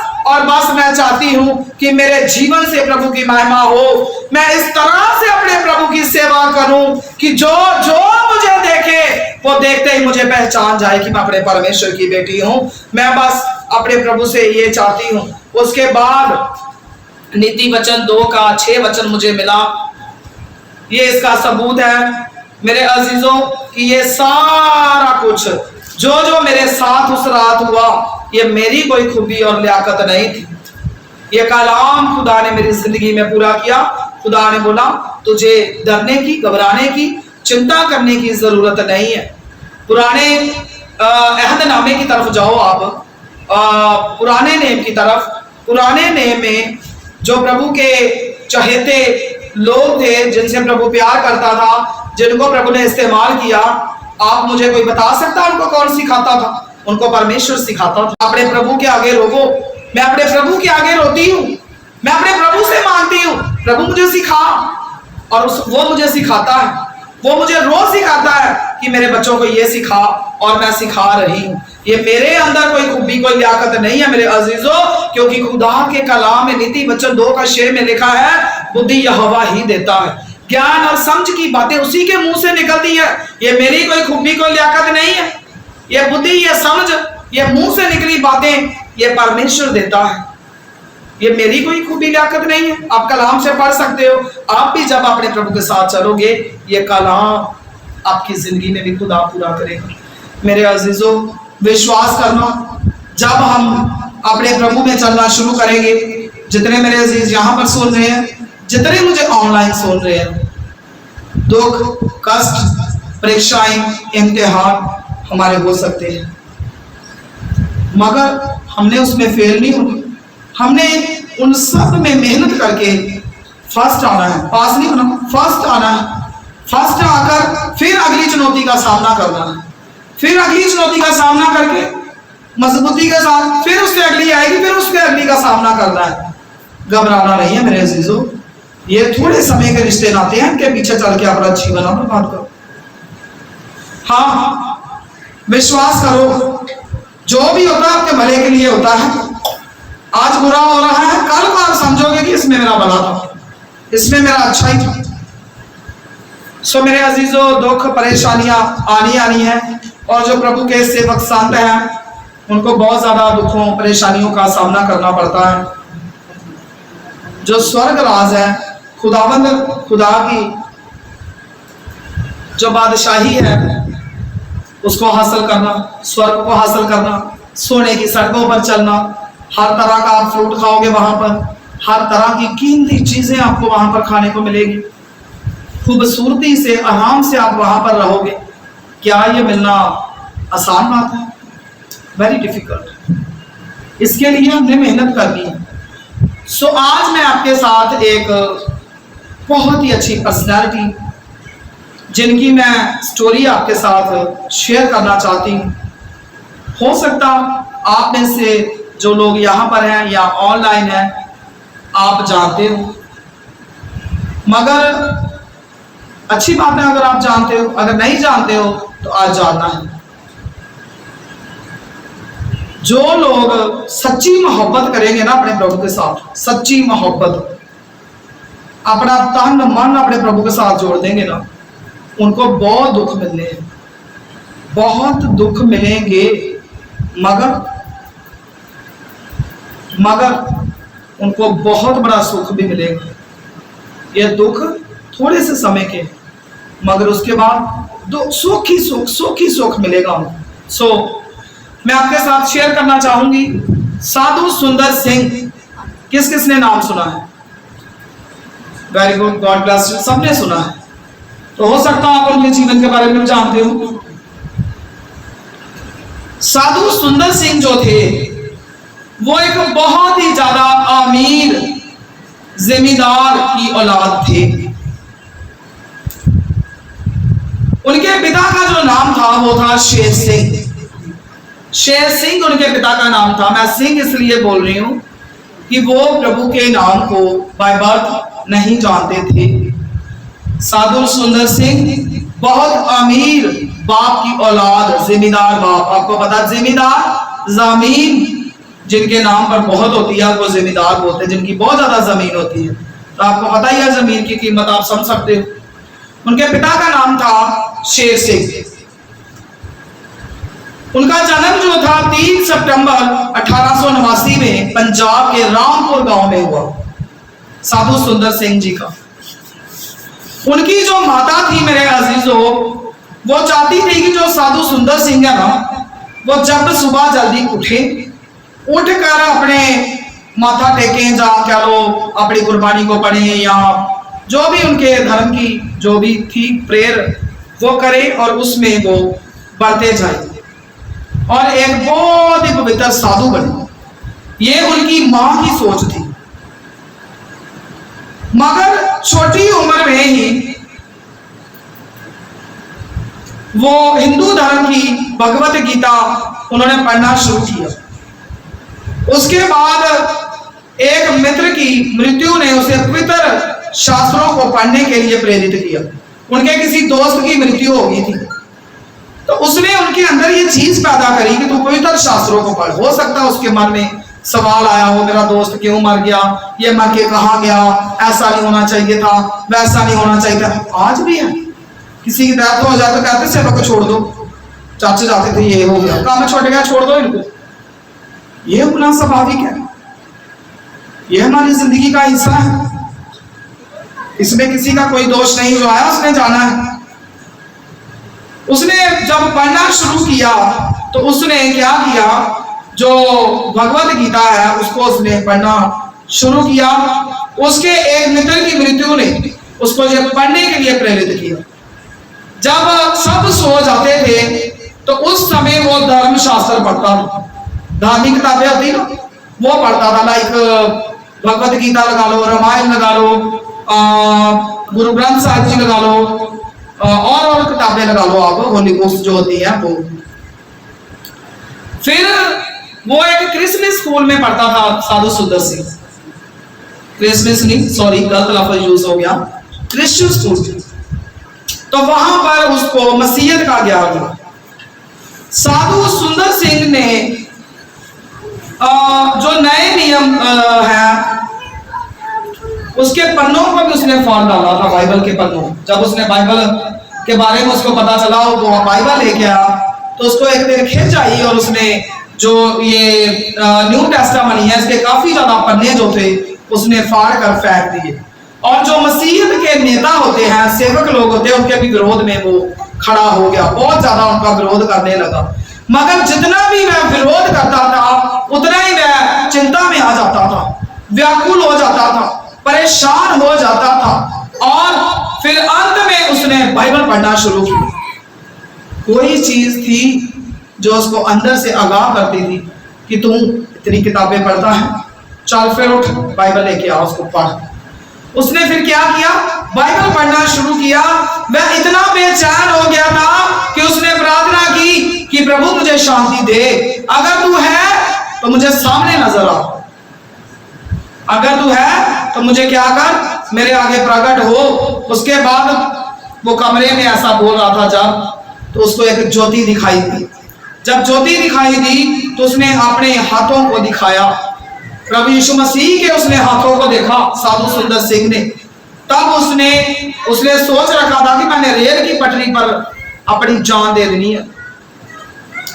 मैं चाहती हूँ कि मेरे जीवन से प्रभु की महिमा हो। मैं इस तरह से अपने प्रभु की सेवा करूं कि जो मुझे देखे वो देखते ही मुझे पहचान जाए कि मैं अपने परमेश्वर की बेटी हूं। मैं बस अपने प्रभु से ये चाहती हूं। उसके बाद नीति वचन 2:6 वचन मुझे मिला। ये इसका सबूत है मेरे अजीजों कि ये सारा कुछ जो जो मेरे साथ उस रात हुआ, ये मेरी कोई खूबी और लियाकत नहीं थी, ये कलाम खुदा ने मेरी जिंदगी में पूरा किया। खुदा ने बोला तुझे डरने की, घबराने की, चिंता करने की जरूरत नहीं है। पुराने अहदनामे की तरफ जाओ आप, पुराने नेम की तरफ। पुराने नेम में जो प्रभु के चहेते लोग थे, जिनसे प्रभु प्यार करता था, जिनको प्रभु ने इस्तेमाल किया, आप मुझे कोई बता सकता उनको कौन सिखाता था? उनको परमेश्वर सिखाता था। अपने प्रभु के आगे रोको। मैं अपने प्रभु के आगे रोती हूँ, मैं अपने प्रभु से मांगती हूँ, प्रभु मुझे सिखा, और वो मुझे सिखाता है। वो मुझे रोज सिखाता है कि मेरे बच्चों को ये सिखा, और मैं सिखा रही हूँ। ये मेरे अंदर कोई खूबी, कोई लियाकत नहीं है मेरे अजीजों, क्योंकि खुदा के कलाम में नीति वचन 2 का शेर में लिखा है, बुद्धि यहोवा ही देता है, ज्ञान और समझ की बातें उसी के मुंह से निकलती है। ये मेरी कोई खूबी, कोई लियाकत नहीं है। ये बुद्धि, ये समझ, ये मुंह से निकली बातें ये परमेश्वर देता है। ये मेरी कोई खूबी लियाकत नहीं है। आप कलाम से पढ़ सकते हो। आप भी जब अपने प्रभु के साथ चलोगे, ये कलाम आपकी जिंदगी में भी खुदा पूरा करेगा। मेरे अजीजों, विश्वास करना, जब हम अपने प्रभु में चलना शुरू करेंगे, जितने मेरे अजीज यहाँ पर सुन रहे हैं, जितने मुझे ऑनलाइन सुन रहे हैं, दुख, कष्ट, परीक्षाएं, इम्तिहान हमारे हो सकते हैं, मगर हमने उसमें फेल नहीं होना। हमने उन सब में मेहनत करके फर्स्ट आना है, पास नहीं होना, फर्स्ट आना है। फर्स्ट आकर फिर अगली चुनौती का सामना करना है, फिर अगली चुनौती का सामना करके मजबूती के साथ फिर उससे अगली आएगी, फिर उसके अगली का सामना करना है। घबराना नहीं है मेरे अजीजों। ये थोड़े समय के रिश्ते नाते हैं, इनके पीछे चल के अपना जीवन बर्बाद करो। हाँ, विश्वास करो, जो भी होता है आपके भले के लिए होता है। आज बुरा हो रहा है, कल को आप समझोगे कि इसमें मेरा भला था, इसमें मेरा अच्छा ही था। सो मेरे अजीजों, दुख, परेशानियां आनी है, और जो प्रभु के सेवक संत हैं, उनको बहुत ज्यादा दुखों, परेशानियों का सामना करना पड़ता है। जो स्वर्ग राज है, खुदावंद, खुदा की जो बादशाही है, उसको हासिल करना, स्वर्ग को हासिल करना, सोने की सड़कों पर चलना, हर तरह का आप फ्रूट खाओगे वहां पर, हर तरह की कीमती चीजें आपको वहां पर खाने को मिलेगी, खूबसूरती से, आराम से आप वहां पर रहोगे। क्या ये मिलना आसान बात है? Very difficult. इसके लिए हमने मेहनत करनी है। सो आज मैं आपके साथ एक बहुत ही अच्छी पर्सनालिटी, जिनकी मैं स्टोरी आपके साथ शेयर करना चाहती हूँ। हो सकता आप में से जो लोग यहाँ पर हैं या ऑनलाइन हैं, आप जानते हो, मगर अच्छी बात है अगर आप जानते हो। अगर नहीं जानते हो तो आज जानना है। जो लोग सच्ची मोहब्बत करेंगे ना अपने प्रभु के साथ, सच्ची मोहब्बत, अपना तन मन अपने प्रभु के साथ जोड़ देंगे ना, उनको बहुत दुख मिलने हैं, बहुत दुख मिलेंगे, मगर उनको बहुत बड़ा सुख भी मिलेगा। ये दुख थोड़े से समय के, मगर उसके बाद सुख ही सुख मिलेगा उनको। सो मैं आपके साथ शेयर करना चाहूंगी साधु सुंदर सिंह। किस किसने नाम सुना है? Very good, God bless you. सबने सुना है, तो हो सकता है आप उनके जीवन के बारे में जानते हो। साधु सुंदर सिंह जो थे, वो एक बहुत ही ज्यादा अमीर जमींदार की औलाद थे। उनके पिता का जो नाम था वो था शेर सिंह। शेर सिंह उनके पिता का नाम था। मैं सिंह इसलिए बोल रही हूं कि वो प्रभु के नाम को बाय बर्थ नहीं जानते थे। साधु सुंदर सिंह बहुत अमीर बाप की औलाद, जिम्मेदार बाप। आपको पता, जिम्मेदार जमीन जिनके नाम पर बहुत होती है वो जिम्मेदार बोलते हैं, जिनकी बहुत ज्यादा जमीन होती है। तो आपको पता ही है जमीन की कीमत, आप समझ सकते हो। उनके पिता का नाम था शेर सिंह। उनका जन्म जो था 3 सितंबर 1889 में पंजाब के रामपुर गांव में हुआ, साधु सुंदर सिंह जी का। उनकी जो माता थी मेरे अजीजों, वो चाहती थी कि जो साधु सुंदर सिंह है ना, वो जब सुबह जल्दी उठे, उठकर अपने माथा टेकें, जा क्या लो अपनी कुर्बानी को पढ़ें या जो भी उनके धर्म की जो भी थी प्रेयर वो करें और उसमें वो बढ़ते जाए और एक बहुत ही पवित्र साधु बने। ये उनकी मां की सोच थी। मगर छोटी उम्र में ही वो हिंदू धर्म की भगवत गीता उन्होंने पढ़ना शुरू किया। उसके बाद एक मित्र की मृत्यु ने उसे पवित्र शास्त्रों को पढ़ने के लिए प्रेरित किया। उनके किसी दोस्त की मृत्यु हो गई थी, तो उसने उनके अंदर ये चीज पैदा करी कि तू पवित्र शास्त्रों को पढ़। हो सकता है उसके मन में सवाल आया हो, मेरा दोस्त क्यों मर गया, ये मर के कहाँ गया, ऐसा नहीं होना चाहिए था, वैसा नहीं होना चाहिए था। आज भी है, किसी की डेथ हो जाए तो कहते सेवा को छोड़ दो, चाचे जाते थे ये हो गया, काम छूट गया छोड़ दो इनको। ये होना स्वाभाविक है, ये हमारी जिंदगी का हिस्सा है, इसमें किसी का कोई दोष नहीं। जो आया उसने जाना है। उसने जब पढ़ना शुरू किया तो उसने क्या किया, जो भगवत गीता है उसको उसने पढ़ना शुरू किया। उसके एक मित्र की मृत्यु ने उसको जब पढ़ने के लिए प्रेरित किया। जब सब सो जाते थे तो उस समय वो धर्म शास्त्र पढ़ता था, धार्मिक किताबें होती ना वो पढ़ता था। लाइक भगवत गीता लगा लो, रामायण लगा लो, गुरु ग्रंथ साहिब जी लगा लो, और किताबें लगा लो आप, होली बुक्स जो होती है वो। फिर वो एक क्रिसमस स्कूल में पढ़ता था, साधु सुंदर सिंह। क्रिसमस नहीं, सॉरी गलत लफ्ज यूज हो गया, क्रिश्चियन स्कूल। तो वहां पर उसको मसीहत का ज्ञान हुआ। साधु सुंदर सिंह ने जो नए नियम है उसके पन्नों पर भी उसने फॉर्म डाला था, बाइबल के पन्नों। जब उसने बाइबल के बारे में उसको पता चला, वो बाइबल लेके आया तो उसको एक दिन खिंच आई और उसने जो ये न्यू टेस्टामेंट है इसके काफी ज्यादा पन्ने जो थे उसने फाड़ कर फेंक दिए। और जो मसीहत के नेता होते हैं, सेवक लोग होते हैं, उनके भी विरोध में वो खड़ा हो गया, बहुत ज्यादा उनका विरोध करने लगा। मगर जितना भी वह विरोध करता था उतना ही वह चिंता में आ जाता था, व्याकुल हो जाता था, परेशान हो जाता था। और फिर अंत में उसने बाइबल पढ़ना शुरू किया। कोई चीज थी जो उसको अंदर से आगाह करती थी कि तू इतनी किताबें पढ़ता है, चल फिर उठ बाइबल लेके आ, उसको पढ़। उसने फिर क्या किया, बाइबल पढ़ना शुरू किया। वह इतना बेचैन हो गया था कि उसने प्रार्थना की कि प्रभु मुझे शांति दे, अगर तू है तो मुझे सामने नजर आ, अगर तू है तो मुझे क्या कर, मेरे आगे प्रकट हो। उसके बाद वो कमरे में ऐसा बोल रहा था जब, तो उसको एक ज्योति दिखाई दी। जब ज्योति दिखाई दी तो उसने अपने हाथों को दिखाया, प्रभु यीशु मसीह के उसने हाथों को देखा साधु सुंदर सिंह ने। तब उसने सोच रखा था कि मैंने रेल की पटरी पर अपनी जान दे देनी है।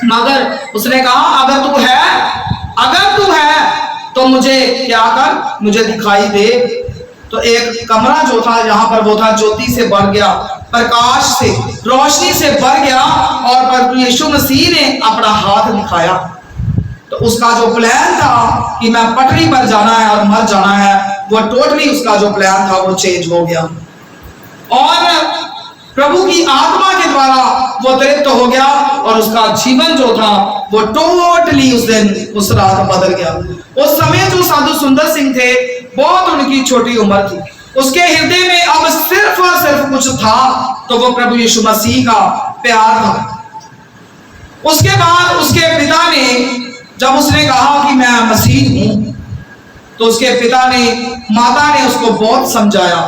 मगर उसने कहा अगर तू है तो मुझे क्या कर, मुझे दिखाई दे। तो एक कमरा जो था जहां पर वो था ज्योति से भर गया, प्रकाश से, रोशनी से भर गया। और प्रभु यीशु मसीह ने अपना हाथ दिखाया। तो उसका जो प्लान था कि मैं पटरी पर जाना है और मर जाना है, वो टोटली उसका जो प्लान था वो चेंज हो गया। और प्रभु की आत्मा के द्वारा वो तृप्त हो गया और उसका जीवन जो था वो टोटली उस दिन उस रात बदल गया। उस समय जो साधु सुंदर सिंह थे, बहुत उनकी छोटी उम्र थी, उसके हृदय में अब सिर्फ और सिर्फ कुछ था, तो वो प्रभु यीशु मसीह का प्यार था। उसके बाद उसके पिता ने, जब उसने कहा कि मैं मसीह हूं, तो उसके पिता ने, माता ने उसको बहुत समझाया,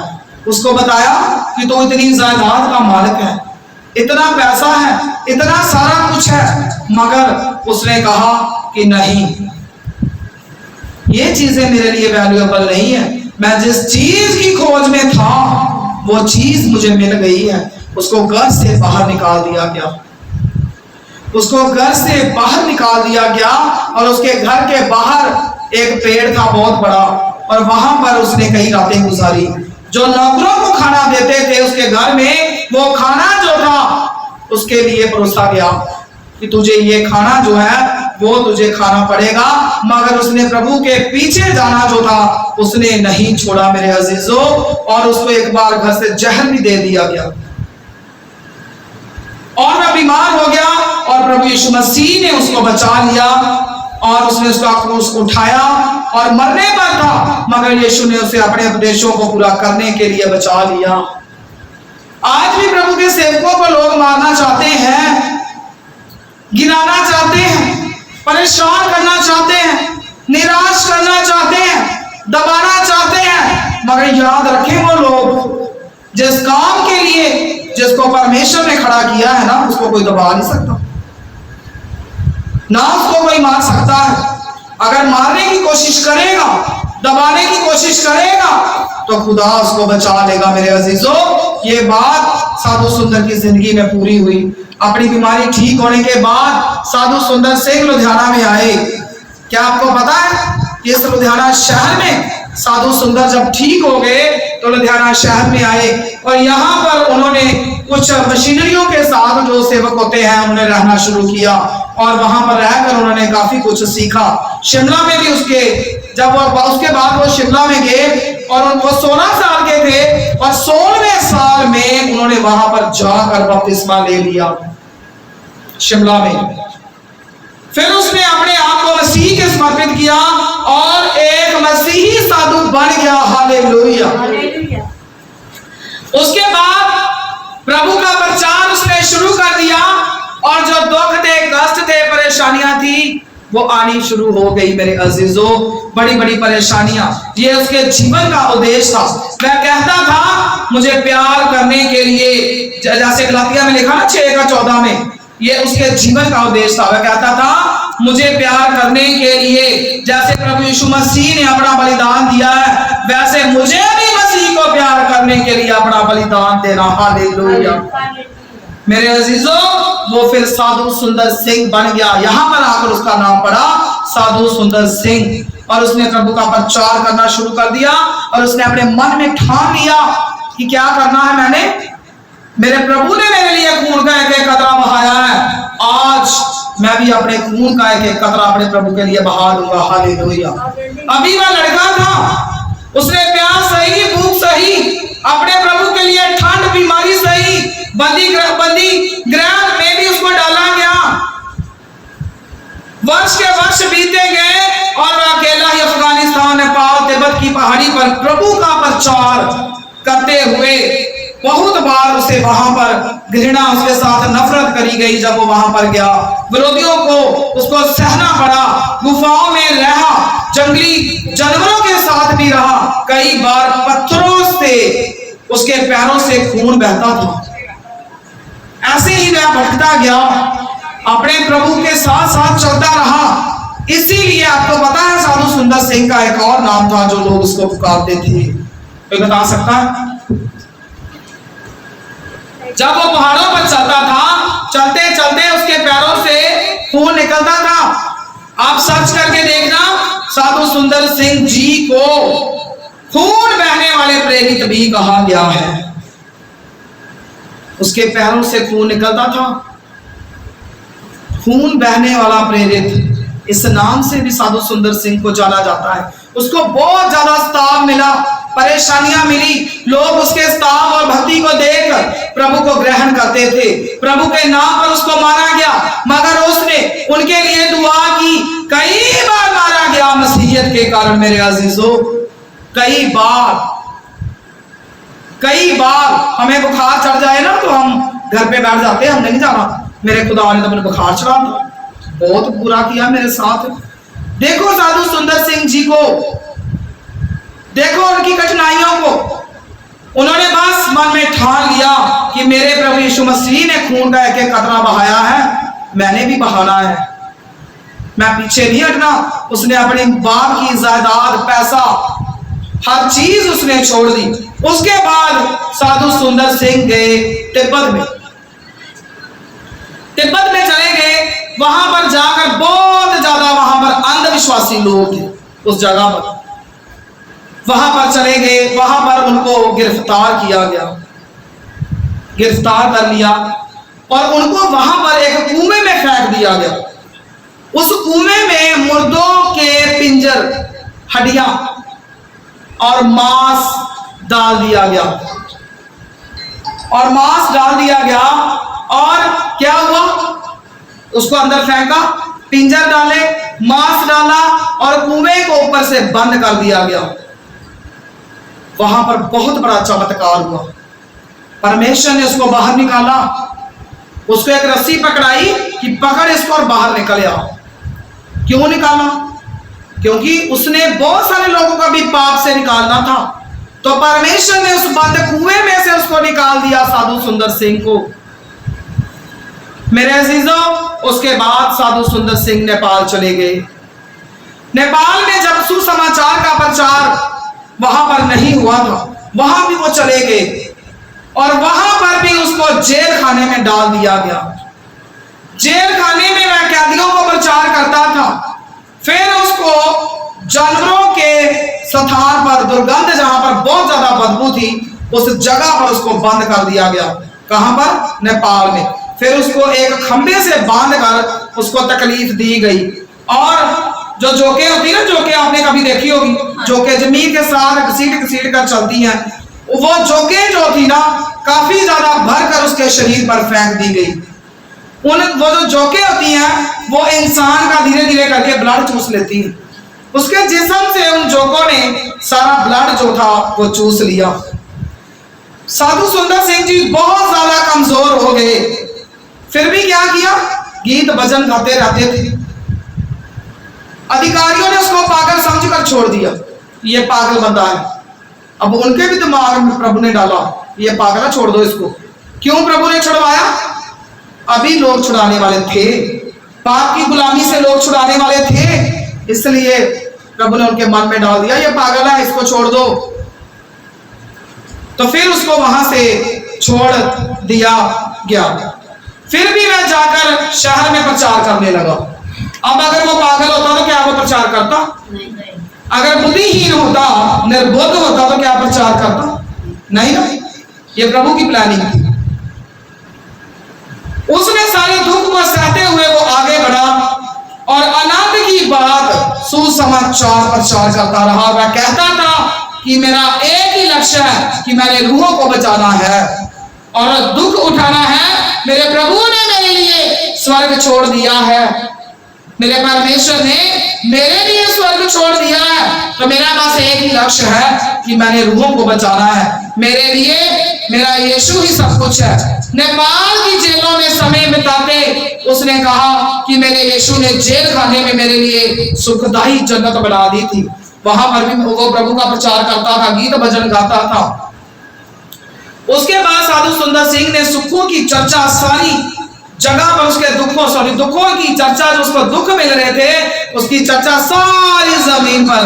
उसको बताया कि तो इतनी जायदाद का मालिक है, इतना पैसा है, इतना सारा कुछ है, मगर उसने कहा कि नहीं, ये चीजें मेरे लिए वैल्यूएबल नहीं है। मैं जिस चीज की खोज में था वो चीज मुझे मिल गई है। उसको घर से बाहर निकाल दिया गया, उसको घर से बाहर निकाल दिया गया। और उसके घर के बाहर एक पेड़ था बहुत बड़ा, और वहां पर उसने कई रातें गुजारी। जो नौकरों को खाना देते थे उसके घर में, वो खाना जो था उसके लिए परोसा गया। कि तुझे ये खाना जो है वो तुझे खाना पड़ेगा, मगर उसने प्रभु के पीछे जाना जो था उसने नहीं छोड़ा मेरे अजीजों, और उसको एक बार घर से जहर भी दे दिया गया और वह बीमार हो गया, और प्रभु यीशु मसीह ने उसको बचा लिया और उसने उसका क्रूस उठाया और मरने पर था, मगर यीशु ने उसे अपने उपदेशों को पूरा करने के लिए बचा लिया। आज भी प्रभु के सेवकों को लोग मारना चाहते हैं, गिराना चाहते हैं, परेशान करना चाहते हैं, निराश करना चाहते हैं, दबाना चाहते हैं, मगर याद रखें वो लोग जिस काम के लिए जिसको परमेश्वर ने खड़ा किया है ना, उसको कोई दबा नहीं सकता, ना उसको कोई मार सकता है। अगर मारने की कोशिश करेगा, दबाने की कोशिश करेगा, तो खुदा उसको बचा लेगा मेरे अजीजों। ये बात साधु सुंदर की जिंदगी में पूरी हुई। अपनी बीमारी ठीक होने के बाद साधु सुंदर सिंह लुधियाना में आए। क्या आपको पता है कि इस लुधियाना शहर में साधु सुंदर जब ठीक हो गए तो लुधियाना शहर में आए, और यहाँ पर उन्होंने कुछ मशीनरियों के साथ जो सेवक होते हैं उन्होंने रहना शुरू किया, और वहां पर रहकर उन्होंने काफी कुछ सीखा। शिमला में भी उसके बाद वो शिमला में गए और वो 16 साल के थे, और 16वें साल में उन्होंने वहां पर जाकर बपतिस्मा ले लिया शिमला में। फिर उसने अपने आप को मसीह के समर्पित किया और एक मसीही साधु बन गया। हालेलुया। उसके बाद प्रभु का प्रचार उसने शुरू कर दिया, और जो दुख थे, कष्ट थे, परेशानियां थी, वो आनी शुरू हो गई मेरे अजीजों। बड़ी बड़ी परेशानियां, ये उसके जीवन का उद्देश्य था। वह कहता था मुझे प्यार करने के लिए, जैसे गलातिया में लिखा ना 6:14 में, ये उसके जीवन का उद्देश्य था। वह कहता था मुझे प्यार करने के लिए जैसे प्रभु यीशु मसीह ने अपना बलिदान दिया है, वैसे मुझे भी मसीह को प्यार करने के लिए अपना बलिदान देना। हालेलुया मेरे अजीजों। वो फिर साधु सुंदर सिंह बन गया। यहाँ पर आकर उसका नाम पड़ा साधु सुंदर सिंह, और उसने प्रभु का प्रचार करना शुरू कर दिया, और उसने अपने मन में ठान लिया कि क्या करना है मैंने, मेरे प्रभु ने मेरे लिए खून का एक एक कतरा बहाया है, आज मैं भी अपने खून का एक एक कतरा अपने प्रभु के लिए बहा दूंगा। हालेलुया। अभी वह लड़का था, उसने प्यास सही, भूख सही, अपने प्रभु के लिए ठंड, बीमारी सही, बंदी गृह में भी उसको डाला गया। वर्ष के वर्ष बीते गए, और वह अकेला ही अफगानिस्तान, नेपाल, तिब्बत की पहाड़ी पर प्रभु का प्रचार करते हुए बहुत बार उसे वहां पर घृणा, उसके साथ नफरत करी गई। जब वो वहां पर गया, विरोधियों को उसको सहना पड़ा, गुफाओं में रहा, जंगली जानवरों के साथ भी रहा, कई बार पत्थरों से उसके पैरों से खून बहता था। ऐसे ही वह भटकता गया, अपने प्रभु के साथ साथ चलता रहा। इसीलिए आपको पता है साधु सुंदर सिंह का एक और नाम था जो लोग उसको पुकारते थे, कोई बता सकता है? जब वो पहाड़ों पर चलता था, चलते चलते उसके पैरों से खून निकलता था। आप सर्च करके देखना, साधु सुंदर सिंह जी को खून बहने वाले प्रेरित भी कहा गया है। उसके पैरों से खून निकलता था, खून बहने वाला प्रेरित, इस नाम से भी साधु सुंदर सिंह को जाना जाता है। उसको बहुत ज्यादा स्ताव मिला, परेशानियां मिली, लोग उसके स्ताव और भक्ति को देखकर प्रभु को ग्रहण करते थे। प्रभु के नाम पर उसको मारा गया, मगर उसने उनके लिए दुआ की। कई बार मारा गया मसीहियत के कारण मेरे अजीजों, कई बार हमें बुखार चढ़ जाए ना तो हम घर पे बैठ जाते हैं, हम नहीं जाना, मेरे खुदा ने तो मुझे बुखार चढ़ा दिया, बहुत बुरा किया मेरे साथ। देखो साधु सुंदर सिंह जी को, देखो उनकी कठिनाइयों को। उन्होंने बस मन में ठान लिया कि मेरे प्रभु यीशु मसीह ने खून का एक एक कतरा बहाया है, मैंने भी बहाना है, मैं पीछे नहीं हटना। उसने अपने बाप की जायदाद, पैसा, हर चीज उसने छोड़ दी। उसके बाद साधु सुंदर सिंह गए तिब्बत में चले गए। वहां पर जाकर बहुत ज्यादा वहां पर अंधविश्वासी लोग थे उस जगह पर, वहां पर चले गए, वहां पर उनको गिरफ्तार किया गया, गिरफ्तार कर लिया और उनको वहां पर एक कुएं में फेंक दिया गया। उस कुएं में मुर्दों के पिंजर, हड्डियां और मांस डाल दिया गया, और मांस डाल दिया गया। और क्या हुआ, उसको अंदर फेंका, पिंजर डाले, मांस डाला और कुएं को ऊपर से बंद कर दिया गया। वहां पर बहुत बड़ा चमत्कार हुआ। परमेश्वर ने उसको बाहर निकाला, उसको एक रस्सी पकड़ाई कि पकड़ इसको और बाहर निकल आओ। क्यों निकाला? क्योंकि उसने बहुत सारे लोगों का भी पाप से निकालना था। तो परमेश्वर ने उस बंद कुएं में से उसको निकाल दिया, साधु सुंदर सिंह को। मेरे अजीजों, उसके बाद साधु सुंदर सिंह नेपाल चले गए। नेपाल में जब सुसमाचार का प्रचार वहां पर नहीं हुआ था, वहां भी वो चले गए और वहां पर भी उसको जेल खाने में डाल दिया गया। जेल खाने में वह कैदियों को प्रचार करता था। फिर उसको जानवरों के स्थान पर, दुर्गंध जहां पर बहुत ज्यादा बदबू थी, उस जगह पर उसको बंद कर दिया गया। कहां पर? नेपाल में। फिर उसको एक खंबे से बांधकर उसको तकलीफ दी गई। और जो जोके होती है ना, जोके आपने कभी देखी होगी, जोके जमीन के साथ घसीट घसीट कर चलती हैं, वो जोके जो थी ना, काफी ज्यादा भरकर उसके शरीर पर फेंक दी गई। वो जो जोके होती हैं वो इंसान का धीरे धीरे करके ब्लड चूस लेती है। उसके जिस्म से उन जोकों ने सारा ब्लड जो था वो चूस लिया। साधु सुंदर सिंह जी बहुत ज्यादा कमजोर हो गए। फिर भी क्या किया? गीत भजन गाते रहते थे। अधिकारियों ने उसको पागल समझकर छोड़ दिया, ये पागल बंदा है। अब उनके भी दिमाग में प्रभु ने डाला, ये पागल है, छोड़ दो इसको। क्यों प्रभु ने छुड़वाया? अभी लोग छुड़ाने वाले थे, पाप की गुलामी से लोग छुड़ाने वाले थे, इसलिए प्रभु ने उनके मन में डाल दिया, ये पागल है, इसको छोड़ दो। तो फिर उसको वहां से छोड़ दिया गया। फिर भी वह जाकर शहर में प्रचार करने लगा। अब अगर वो पागल होता तो क्या वो प्रचार करता? अगर बुद्धिहीन होता, निर्बुद्ध होता तो क्या प्रचार करता? नहीं ना। ये प्रभु की प्लानिंग थी। उसने सारे दुख को सहते हुए वो आगे बढ़ा और आनंद की बात सुसमाचार प्रचार करता रहा। वह कहता था कि मेरा एक ही लक्ष्य है कि मैंने रूहों को बचाना है और दुख उठाना है। मेरे प्रभु ने मेरे लिए स्वर्ग छोड़ दिया है, मेरे परमेश्वर ने मेरे लिए स्वर्ग छोड़ दिया है, तो मेरा बस एक ही लक्ष्य है कि मैंने रूहों को बचाना है। मेरे लिए मेरा यीशु ही सब कुछ है। नेपाल की जेलों में समय बिताते उसने कहा कि मेरे यीशु ने जेल खाने में मेरे लिए सुखदायी जन्नत बना दी थी। वहां पर भी वो प्रभु का प्रचार करता था, गीत भजन गाता था। उसके बाद साधु सुंदर सिंह ने सुखों की चर्चा सारी जगह पर, उसके दुखों की चर्चा, जो उसको दुख मिल रहे थे उसकी चर्चा सारी जमीन पर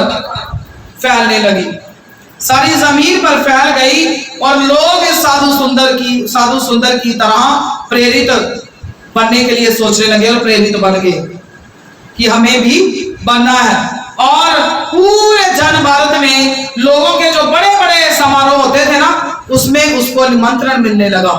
फैलने लगी, सारी जमीन पर फैल गई और लोग इस साधु सुंदर की तरह प्रेरित बनने के लिए सोचने लगे और प्रेरित बन गए कि हमें भी बनना है। और पूरे जन भारत में लोगों के जो बड़े बड़े समारोह होते थे ना, उसमें उसको निमंत्रण मिलने लगा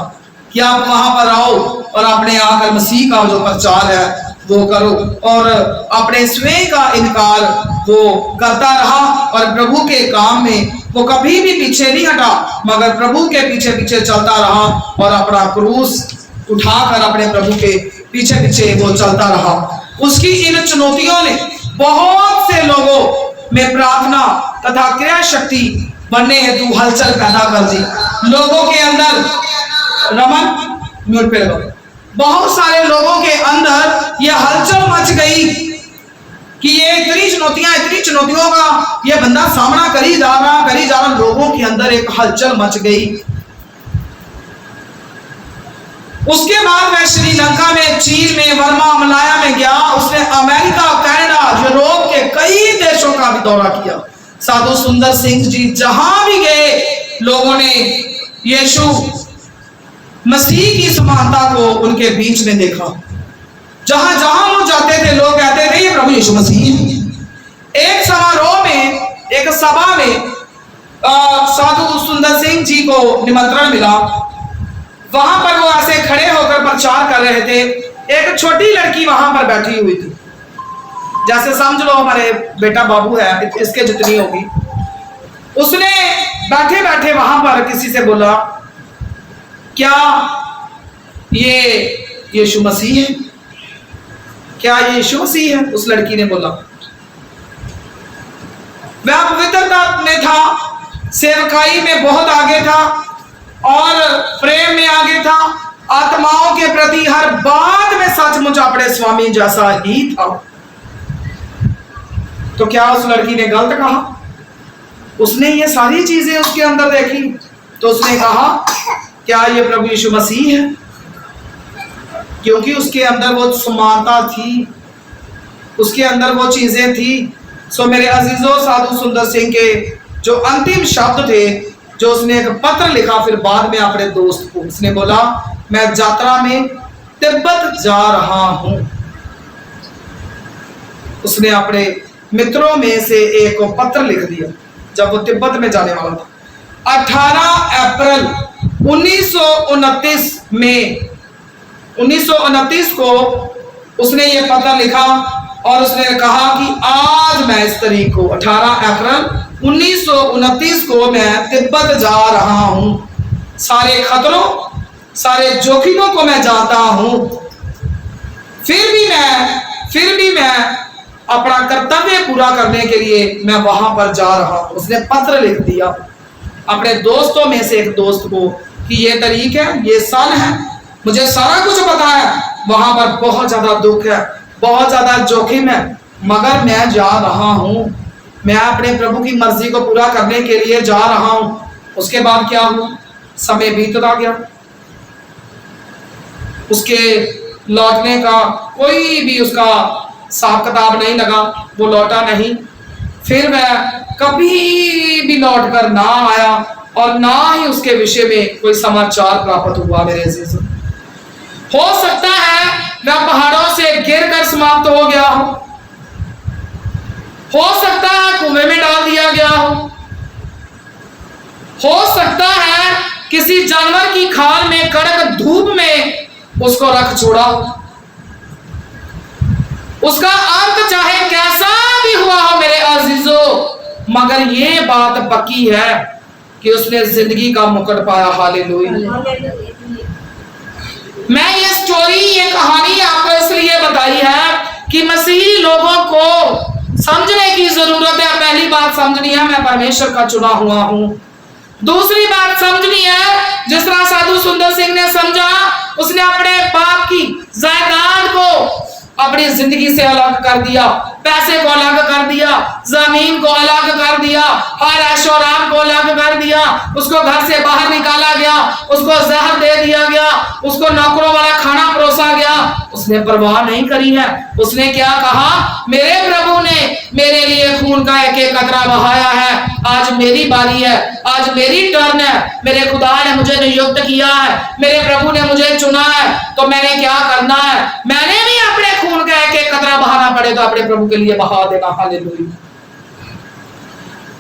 कि आप वहां पर आओ और अपने आकर मसीह का जो प्रचार है वो करो। और अपने स्वयं का इनकार वो करता रहा और प्रभु के काम में वो कभी भी पीछे नहीं हटा, मगर प्रभु के पीछे पीछे चलता रहा और अपना क्रूस उठाकर अपने प्रभु के पीछे पीछे वो चलता रहा। उसकी इन चुनौतियों ने बहुत से लोगों में प्रार्थना तथा क्रिया शक्ति बनने हेतु हलचल पैदा कर दी। लोगों के अंदर, रमन म्यूट पे लगाओ, बहुत सारे लोगों के अंदर यह हलचल मच गई कि ये इतनी चुनौतियों का ये बंदा सामना करी जा रहा। लोगों के अंदर एक हलचल मच गई। उसके बाद वह श्रीलंका में, चीन में, बर्मा, मलाया में गया। उसने अमेरिका, कनाडा, यूरोप के कई देशों का भी दौरा किया। साधु सुंदर सिंह जी जहां भी गए, लोगों ने यीशु मसीह की समानता को उनके बीच में देखा। जहां जहां वो जाते थे लोग कहते थे ये प्रभु यीशु मसीह। एक समारोह में, एक सभा में साधु सुंदर सिंह जी को निमंत्रण मिला। वहां पर वो ऐसे खड़े होकर प्रचार कर रहे थे। एक छोटी लड़की वहां पर बैठी हुई थी, जैसे समझ लो हमारे बेटा बाबू है, इसके जितनी होगी। उसने बैठे बैठे वहां पर किसी से बोला, क्या ये यीशु मसीह है? क्या ये यीशु मसीह है? उस लड़की ने बोला। वह पवित्रता में था, सेवकाई में बहुत आगे था और प्रेम में आगे था, आत्माओं के प्रति हर बात में सचमुच अपने स्वामी जैसा ही था। तो क्या उस लड़की ने गलत कहा? उसने ये सारी चीजें उसके अंदर देखी तो उसने कहा, क्या ये प्रभु यीशु मसीह है? क्योंकि उसके अंदर वो समानता थी, उसके अंदर वो चीजें थी। सो मेरे अजीजों, साधु सुंदर सिंह के जो अंतिम शब्द थे, जो उसने एक पत्र लिखा फिर बाद में अपने दोस्त को, उसने बोला, मैं यात्रा में तिब्बत जा रहा हूं। उसने अपने मित्रों में से एक को पत्र लिख दिया जब वो तिब्बत में जाने वाला था। 18 अप्रैल 1929 में 1929 को उसने ये पत्र लिखा और उसने कहा कि आज मैं इस तारीख को 18 अप्रैल 1929 को मैं तिब्बत जा रहा हूं। सारे खतरों, सारे जोखिमों को मैं जानता हूं, फिर भी मैं अपना कर्तव्य पूरा करने के लिए मैं वहां पर जा रहा हूं। उसने पत्र लिख दिया अपने दोस्तों में से एक दोस्त को कि ये तारीख है, ये साल है, मुझे सारा कुछ पता है, वहां पर बहुत ज्यादा दुख है, बहुत ज्यादा जोखिम है, मगर मैं जा रहा हूं, मैं अपने प्रभु की मर्जी को पूरा करने के लिए जा रहा हूं। उसके बाद क्या हुआ? समय बीतता गया, उसके लौटने का कोई भी उसका हिसाब किताब नहीं लगा, वो लौटा नहीं। फिर वह कभी भी लौट कर ना आया और ना ही उसके विषय में कोई समाचार प्राप्त हुआ। मेरे अजीजों, हो सकता है वह पहाड़ों से गिरकर समाप्त हो गया हो सकता है कुएं में डाल दिया गया हो सकता है किसी जानवर की खाल में कड़क धूप में उसको रख छोड़ा हो। उसका अंत चाहे कैसा भी हुआ हो मेरे अजीजों, मगर ये बात पक्की है कि उसने जिंदगी का मुकुट पाया। हालेलुया। मैं ये स्टोरी, ये कहानी आपको इसलिए बताई है कि मसीही लोगों को समझने की जरूरत है। पहली बात समझनी है, मैं परमेश्वर का चुना हुआ हूं। दूसरी बात समझनी है, जिस तरह साधु सुंदर सिंह ने समझा, उसने अपने बाप की जायदाद को अपनी जिंदगी से अलग कर दिया, पैसे को अलग कर दिया, जमीन को अलग कर दिया, हर ऐशोआराम को अलग कर दिया, उसको घर से बाहर निकाला गया, उसको जहर दे दिया गया, उसको नौकरों वाला खाना परोसा गया। उसने परवाह नहीं करी है। उसने क्या कहा? मेरे प्रभु ने मेरे लिए खून का एक एक कतरा बहाया है, आज मेरी बारी है, आज मेरी टर्न है, मेरे खुदा ने मुझे नियुक्त किया है, मेरे प्रभु ने मुझे चुना है, तो मैंने क्या करना है? मैंने भी अपने खून का एक एक कतरा बहाना पड़े तो अपने प्रभु के लिए बहा देना। हालेलुया।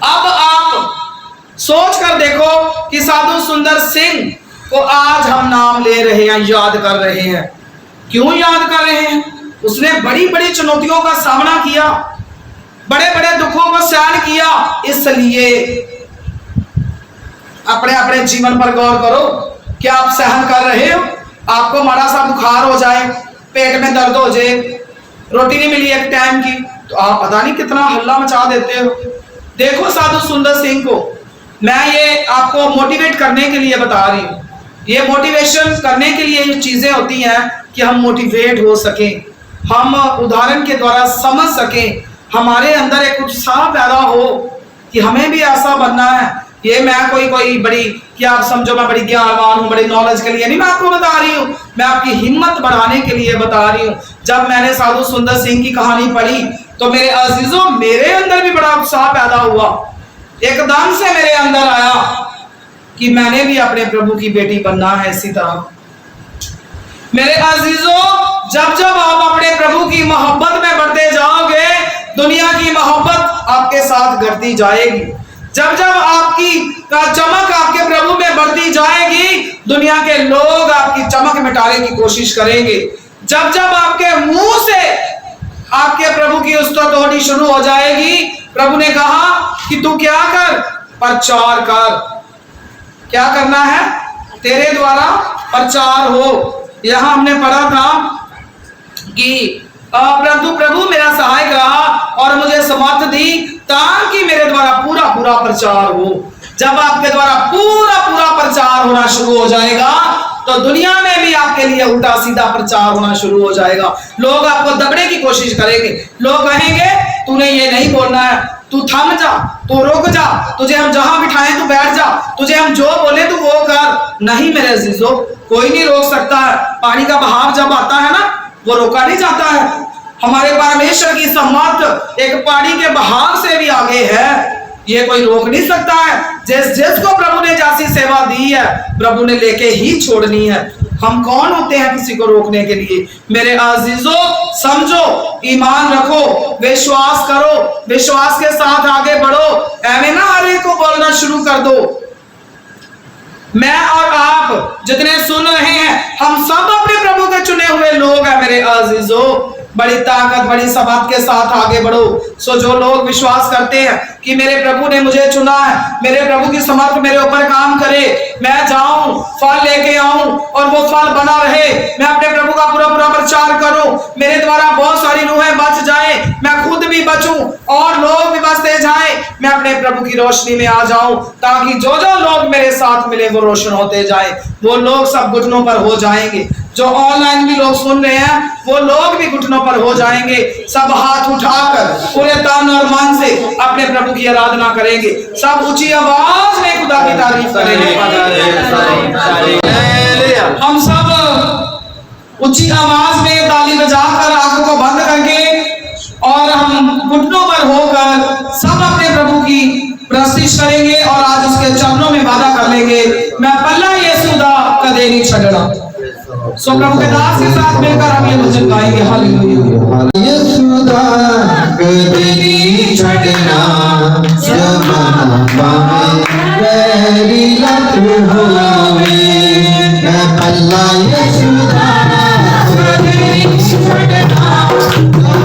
अब आप सोच कर देखो कि साधु सुंदर सिंह को आज हम नाम ले रहे हैं, याद कर रहे हैं। क्यों याद कर रहे हैं? उसने बड़ी बड़ी चुनौतियों का सामना किया, बड़े बड़े दुखों को सहन किया। इसलिए अपने अपने जीवन पर गौर करो। क्या आप सहन कर रहे हो? आपको माड़ा सा बुखार हो जाए, पेट में दर्द हो जाए, रोटी नहीं मिली एक टाइम की, तो आप पता नहीं कितना हल्ला मचा देते हो। देखो साधु सुंदर सिंह को मैं ये आपको मोटिवेट करने के लिए बता रही हूँ। ये मोटिवेशन करने के लिए ये चीजें होती हैं कि हम मोटिवेट हो सकें, हम उदाहरण के द्वारा समझ सकें, हमारे अंदर एक उत्साह पैदा हो कि हमें भी ऐसा बनना है। ये मैं कोई बड़ी, क्या आप समझो मैं बड़ी ज्ञानवान हूँ, बड़ी नॉलेज के लिए नहीं मैं आपको बता रही हूँ, मैं आपकी हिम्मत बढ़ाने के लिए बता रही हूँ। जब मैंने साधु सुंदर सिंह की कहानी पढ़ी तो मेरे अजीजों, मेरे अंदर भी बड़ा उत्साह पैदा हुआ। एकदम से मेरे अंदर आया कि मैंने भी अपने प्रभु की बेटी बनना है इसी तरह। मेरे अजीजों, जब जब आप अपने प्रभु की मोहब्बत में बढ़ते जाओगे, दुनिया की मोहब्बत आपके साथ घटती जाएगी। जब जब आपकी चमक आपके प्रभु में बढ़ती जाएगी, दुनिया के लोग आपकी चमक मिटाने की कोशिश करेंगे। जब जब आपके मुंह से आपके प्रभु की स्तुति होनी शुरू हो जाएगी, प्रभु ने कहा कि तू क्या कर, प्रचार कर। क्या करना है? तेरे द्वारा प्रचार हो। यहां हमने पढ़ा था कि प्रभु मेरा सहायक रहा और मुझे समर्थ दी ताकि मेरे द्वारा पूरा पूरा प्रचार हो। जब आपके द्वारा पूरा पूरा प्रचार होना शुरू हो जाएगा तो दुनिया में भी आपके लिए उल्टा सीधा प्रचार होना शुरू हो जाएगा। लोग आपको दबने की कोशिश करेंगे। लोग कहेंगे तूने ये नहीं बोलना है, तू थम जा, तू रुक जा, तुझे हम जहां बिठाएं तू बैठ जा, तुझे हम जो बोले तू वो कर। नहीं मेरे अजीजों, कोई नहीं रोक सकता है। पानी का बहाव जब आता है ना, वो रोका नहीं जाता है। हमारे परमेश्वर की समर्थ एक पानी के बहाव से भी आगे है, ये कोई रोक नहीं सकता है। जिसको प्रभु ने जैसी सेवा दी है, प्रभु ने लेके ही छोड़नी है। हम कौन होते हैं किसी को रोकने के लिए? मेरे अजीजों, समझो, ईमान रखो, विश्वास करो, विश्वास के साथ आगे बढ़ो। ऐਵੇਂ ना हर एक को बोलना शुरू कर दो। मैं और आप जितने सुन रहे हैं, हम सब अपने प्रभु के चुने हुए लोग हैं। मेरे अजीजों, बड़ी ताकत, बड़ी सबक के साथ आगे बढ़ो। सो जो लोग विश्वास करते हैं कि मेरे प्रभु ने मुझे चुना है, मेरे प्रभु की समर्थ मेरे ऊपर काम करे, मैं जाऊं, फल लेके आऊं और वो फल बना रहे, मैं अपने प्रभु का पूरा पूरा प्रचार करूं, मेरे द्वारा बहुत सारी रूहें बच जाएं, मैं खुद भी बचूं और लोग भी बचते जाएं, मैं अपने प्रभु की रोशनी में आ जाऊं, ताकि जो जो लोग मेरे साथ मिले वो रोशन होते जाएं। वो लोग सब घुटनों पर हो जाएंगे। जो ऑनलाइन भी लोग सुन रहे हैं, वो लोग भी घुटनों पर हो जाएंगे। सब हाथ उठाकर पूरे तन और मन से अपने प्रभु की आराधना करेंगे। सब ऊंची आवाज में खुदा की तारीफ करेंगे। हम सब ऊंची आवाज में ताली बजाकर आंखों को बंद करके और हम घुटनों पर होकर सब अपने प्रभु की प्रस्तुति करेंगे और आज उसके चरणों में वादा कर लेंगे, मैं पल्ला यीशु दा कदे नहीं छड़ना। सो प्रभु के दास के साथ मिलकर हम ये भजन गाएंगे। हालेलुया। यीशु दा कदे नहीं छड़ना, जमाना पावे मेरी लत होवे, मैं पल्ला यीशु दा कदे नहीं छड़ना, जमाना